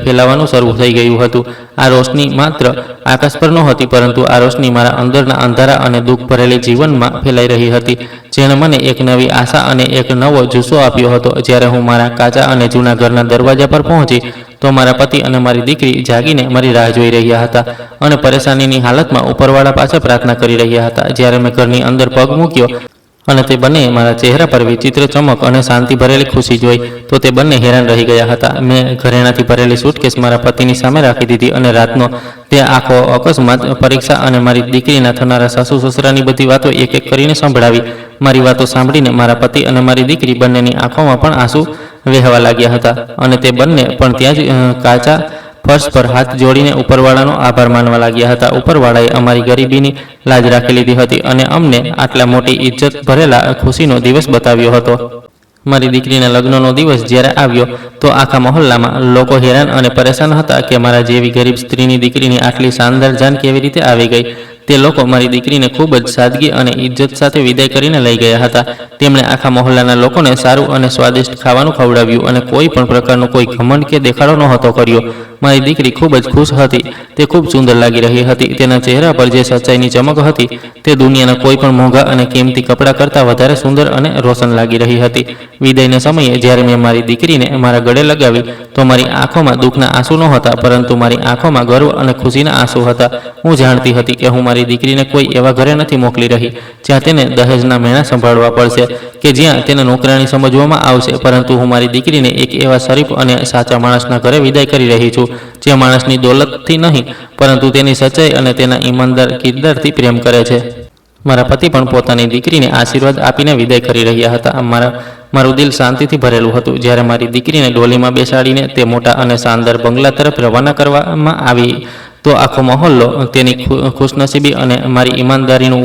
ફેલાવાનું શરૂ થઈ ગયું હતું. આ રોશની માત્ર આકાશ પર નહોતી, પરંતુ આ રોશની મારા અંદરના અંધારા અને દુઃખ ભરેલી જીવનમાં ફેલાઈ રહી હતી, જેણે મને એક નવી આશા અને એક નવો જુસ્સો આપ્યો હતો. જ્યારે હું મારા કાચા અને જૂના ઘરના દરવાજા પર પહોંચી તો મારા પતિ અને મારી દીકરી જાગીને મારી રાહ જોઈ રહ્યા હતા અને પરેશાનીની હાલતમાં ઉપરવાળા પાસે પ્રાર્થના કરી રહ્યા હતા. જ્યારે મેં ઘરની અંદર પગ મૂક્યો અને તે બંને મારા ચહેરા પર વિચિત્ર ચમક અને શાંતિ ભરેલી ખુશી જોઈ તો તે બંને હેરાન રહી ગયા હતા. મેં ઘરેણાથી ભરેલી સૂટકેસ મારા પતિની સામે રાખી દીધી અને રાતનો તે આખો અકસ્માત, પરીક્ષા અને મારી દીકરીના થનારા સાસુ સસરાની બધી વાતો એક એક કરીને સંભળાવી. મારી વાતો સાંભળીને મારા પતિ અને મારી દીકરી બંનેની આંખોમાં પણ આંસુ વહેવા લાગ્યા હતા અને તે બંને પણ ત્યાં જ કાચા ફર્શ પર હાથ જોડીને ઉપરવાળાનો આભાર માનવા લાગ્યા હતા. ઉપરવાળાએ અમારી ગરીબીની લાજ રાખી લીધી હતી અને અમને આટલા મોટી ઇજ્જત ભરેલા ખુશીનો દિવસ બતાવ્યો હતો. મારી દીકરીના લગ્નનો દિવસ જ્યારે આવ્યો તો આખા મહોલ્લામાં લોકો હેરાન અને પરેશાન હતા કે મારા જેવી ગરીબ સ્ત્રીની દીકરીની આટલી શાનદાર જાન કેવી રીતે આવી ગઈ. તે લોકો મારી દીકરીને ખૂબ જ સાદગી અને ઇજ્જત સાથે વિદાય કરીને લઈ ગયા હતા. તેમણે આખા મહોલ્લાના લોકોને સારું અને સ્વાદિષ્ટ ખાવાનું ખવડાવ્યું અને કોઈ પણ પ્રકારનો કોઈ ઘમંડ કે દેખાડો નહોતો કર્યો. મારી દીકરી ખૂબ જ ખુશ હતી. તે ખૂબ સુંદર લાગી રહી હતી. તેના ચહેરા પર જે સચ્ચાઈની ચમક હતી તે દુનિયાના કોઈ પણ મોંઘા અને કિંમતી કપડાં કરતાં વધારે સુંદર અને રોશન લાગી રહી હતી. વિદાયના સમયે જ્યારે મેં મારી દીકરીને મારા ગળે લગાવી તો મારી આંખોમાં દુઃખના આંસુ નહોતા, પરંતુ મારી આંખોમાં ગર્વ અને ખુશીના આંસુ હતા. હું જાણતી હતી કે હું મારી દીકરીને કોઈ એવા ઘરે નથી મોકલી રહી જ્યાં તેને દહેજના મેણા સંભાળવા પડશે કે જ્યાં તેને નોકરાણી સમજવામાં આવશે, પરંતુ હું મારી દીકરીને એક એવા શરીફ અને સાચા માણસના ઘરે વિદાય કરી રહી છું, જે માણસની દોલતથી નહીં પરંતુ તેની સચ્ચાઈ અને તેના ઈમાનદાર કિરદારથી પ્રેમ કરે છે. મારા પતિ પણ પોતાની દીકરીને આશીર્વાદ આપીને વિદાય કરી રહ્યા હતા. મારું દિલ શાંતિથી ભરેલું હતું. જ્યારે મારી દીકરીને ડોલીમાં બેસાડીને તે મોટા અને શાનદાર બંગલા તરફ રવાના કરવામાં આવી તો આખો મહોલ્લો તેની ખુશનસીબી અને મારી ઈમાનદારીનું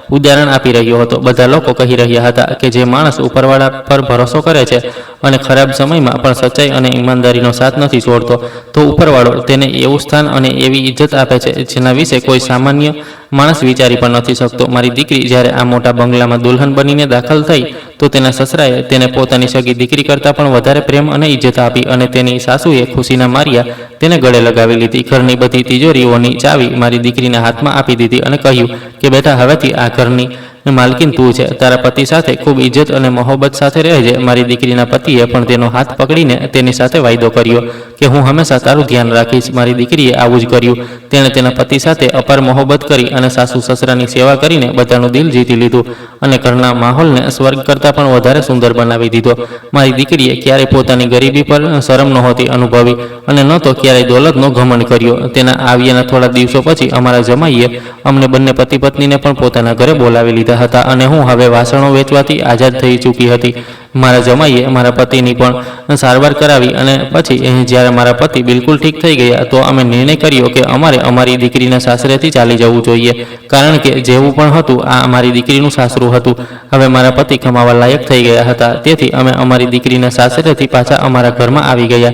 ઉદાહરણ આપી રહ્યો હતો. બધા લોકો કહી રહ્યા હતા કે જે માણસ ઉપરવાળા પર ભરોસો કરે છે અને ખરાબ સમયમાં પણ સચ્ચાઈ અને ઈમાનદારીનો સાથ નથી છોડતો, તો ઉપરવાળો તેને એવું સ્થાન અને એવી ઇજ્જત આપે છે જેના વિશે કોઈ સામાન્ય માણસ વિચારી પણ નથી શકતો. મારી દીકરી જ્યારે આ મોટા બંગલામાં દુલ્હન બનીને દાખલ થઈ તો તેના સસરાએ તેને પોતાની સગી દીકરી કરતાં પણ વધારે પ્રેમ અને ઇજ્જત આપી અને તેની સાસુએ ખુશીના માર્યા તેને ગળે લગાવી લીધી. ઘરની બધી તિજોરીઓની ચાવી મારી દીકરીના હાથમાં આપી દીધી અને કહ્યું કે બેટા, હવેથી આ ઘરની માલકીન તું છે. તારા પતિ સાથે ખૂબ ઇજ્જત અને મોહબ્બત સાથે રહેજે. મારી દીકરીના પતિએ પણ તેનો હાથ પકડીને તેની સાથે વાયદો કર્યો કે હું હંમેશા તારું ધ્યાન રાખીશ. મારી દીકરીએ આવું જ કર્યું. તેણે તેના પતિ સાથે અપાર મોહબ્બત કરી અને સાસુ સસરાની સેવા કરીને બધાનું દિલ જીતી લીધું અને ઘરના માહોલને સ્વર્ગ કરતાં પણ વધારે સુંદર બનાવી દીધો. મારી દીકરીએ ક્યારેય પોતાની ગરીબી પર શરમ નહોતી અનુભવી અને ન તો ક્યારેય દોલતનો ઘમંડ કર્યો. તેના આવ્યાના થોડા દિવસો પછી અમારા જમાઈએ અમને બંને પતિ પત્નીને પણ પોતાના ઘરે બોલાવી લીધા હતા અને હું હવે વાસણો વેચવાથી આઝાદ થઈ ચૂકી હતી. મારા જમાઈએ મારા પતિની પણ સારવાર કરાવી અને પછી જ્યારે મારા પતિ બિલકુલ ઠીક થઈ ગયા તો અમે નિર્ણય કર્યો કે અમારે અમારી દીકરીના સાસરેથી ચાલી જવું જોઈએ, કારણ કે જેવું પણ હતું આ અમારી દીકરીનું સાસરું હતું. હવે મારા પતિ કમાવા લાયક થઈ ગયા હતા, તેથી અમે અમારી દીકરીના સાસરેથી પાછા અમારા ઘરમાં આવી ગયા.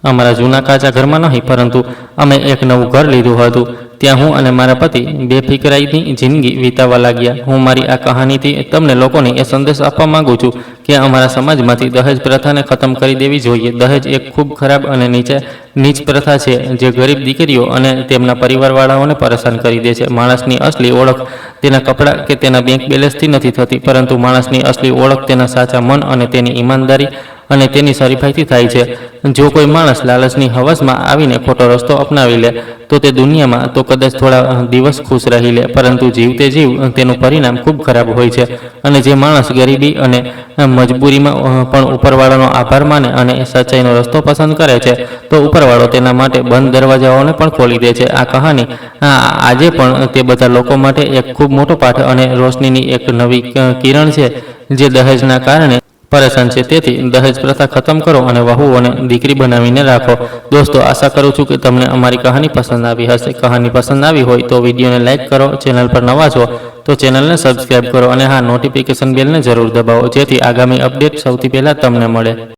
અમારા જૂના કાચા ઘરમાં નહીં, પરંતુ અમે એક નવું ઘર લીધું હતું. ત્યાં હું અને મારા પતિ બેફિકરાઈની જિંદગી વિતાવવા લાગ્યા. હું મારી આ કહાનીથી તમને લોકોને એ સંદેશ આપવા માંગુ છું કે અમારા સમાજમાંથી દહેજ પ્રથાને ખતમ કરી દેવી જોઈએ. દહેજ એક ખૂબ ખરાબ અને નીચ પ્રથા છે જે ગરીબ દીકરીઓ અને તેમના પરિવારવાળાઓને પરેશાન કરી દે છે. માણસની અસલી ઓળખ તેના કપડાં કે તેના બેંક બેલેન્સથી નથી થતી, પરંતુ માણસની અસલી ઓળખ તેના સાચા મન અને તેની ઈમાનદારી અને તેની શરીફાઈથી થાય છે. જો કોઈ માણસ લાલચની હવસમાં આવીને ખોટો રસ્તો અપનાવી લે તો તે દુનિયામાં તો કદાચ થોડા દિવસ ખુશ રહી લે, પરંતુ જીવતે જીવ તેનું પરિણામ ખૂબ ખરાબ હોય છે. અને જે માણસ ગરીબી અને મજબૂરીમાં પણ ઉપરવાળાનો આભાર માને અને સચ્ચાઈનો રસ્તો પસંદ કરે છે તો ઉપરવાળો તેના માટે બંધ દરવાજાઓને પણ ખોલી દે છે. આ કહાની આજે પણ તે બધા લોકો માટે એક ખૂબ મોટો પાઠ અને રોશનીની એક નવી કિરણ છે જે દહેજના કારણે પરેશાન છે. તેથી દહેજ પ્રથા ખતમ કરો અને વહુઓને દીકરી બનાવીને રાખો. દોસ્તો, આશા કરું છું કે તમને અમારી કહાની પસંદ આવી હશે. કહાની પસંદ આવી હોય તો વિડીયોને લાઇક કરો, ચેનલ પર નવા છો તો ચેનલને સબસ્ક્રાઈબ કરો અને હા, નોટિફિકેશન બેલને જરૂર દબાવો જેથી આગામી અપડેટ સૌથી પહેલાં તમને મળે.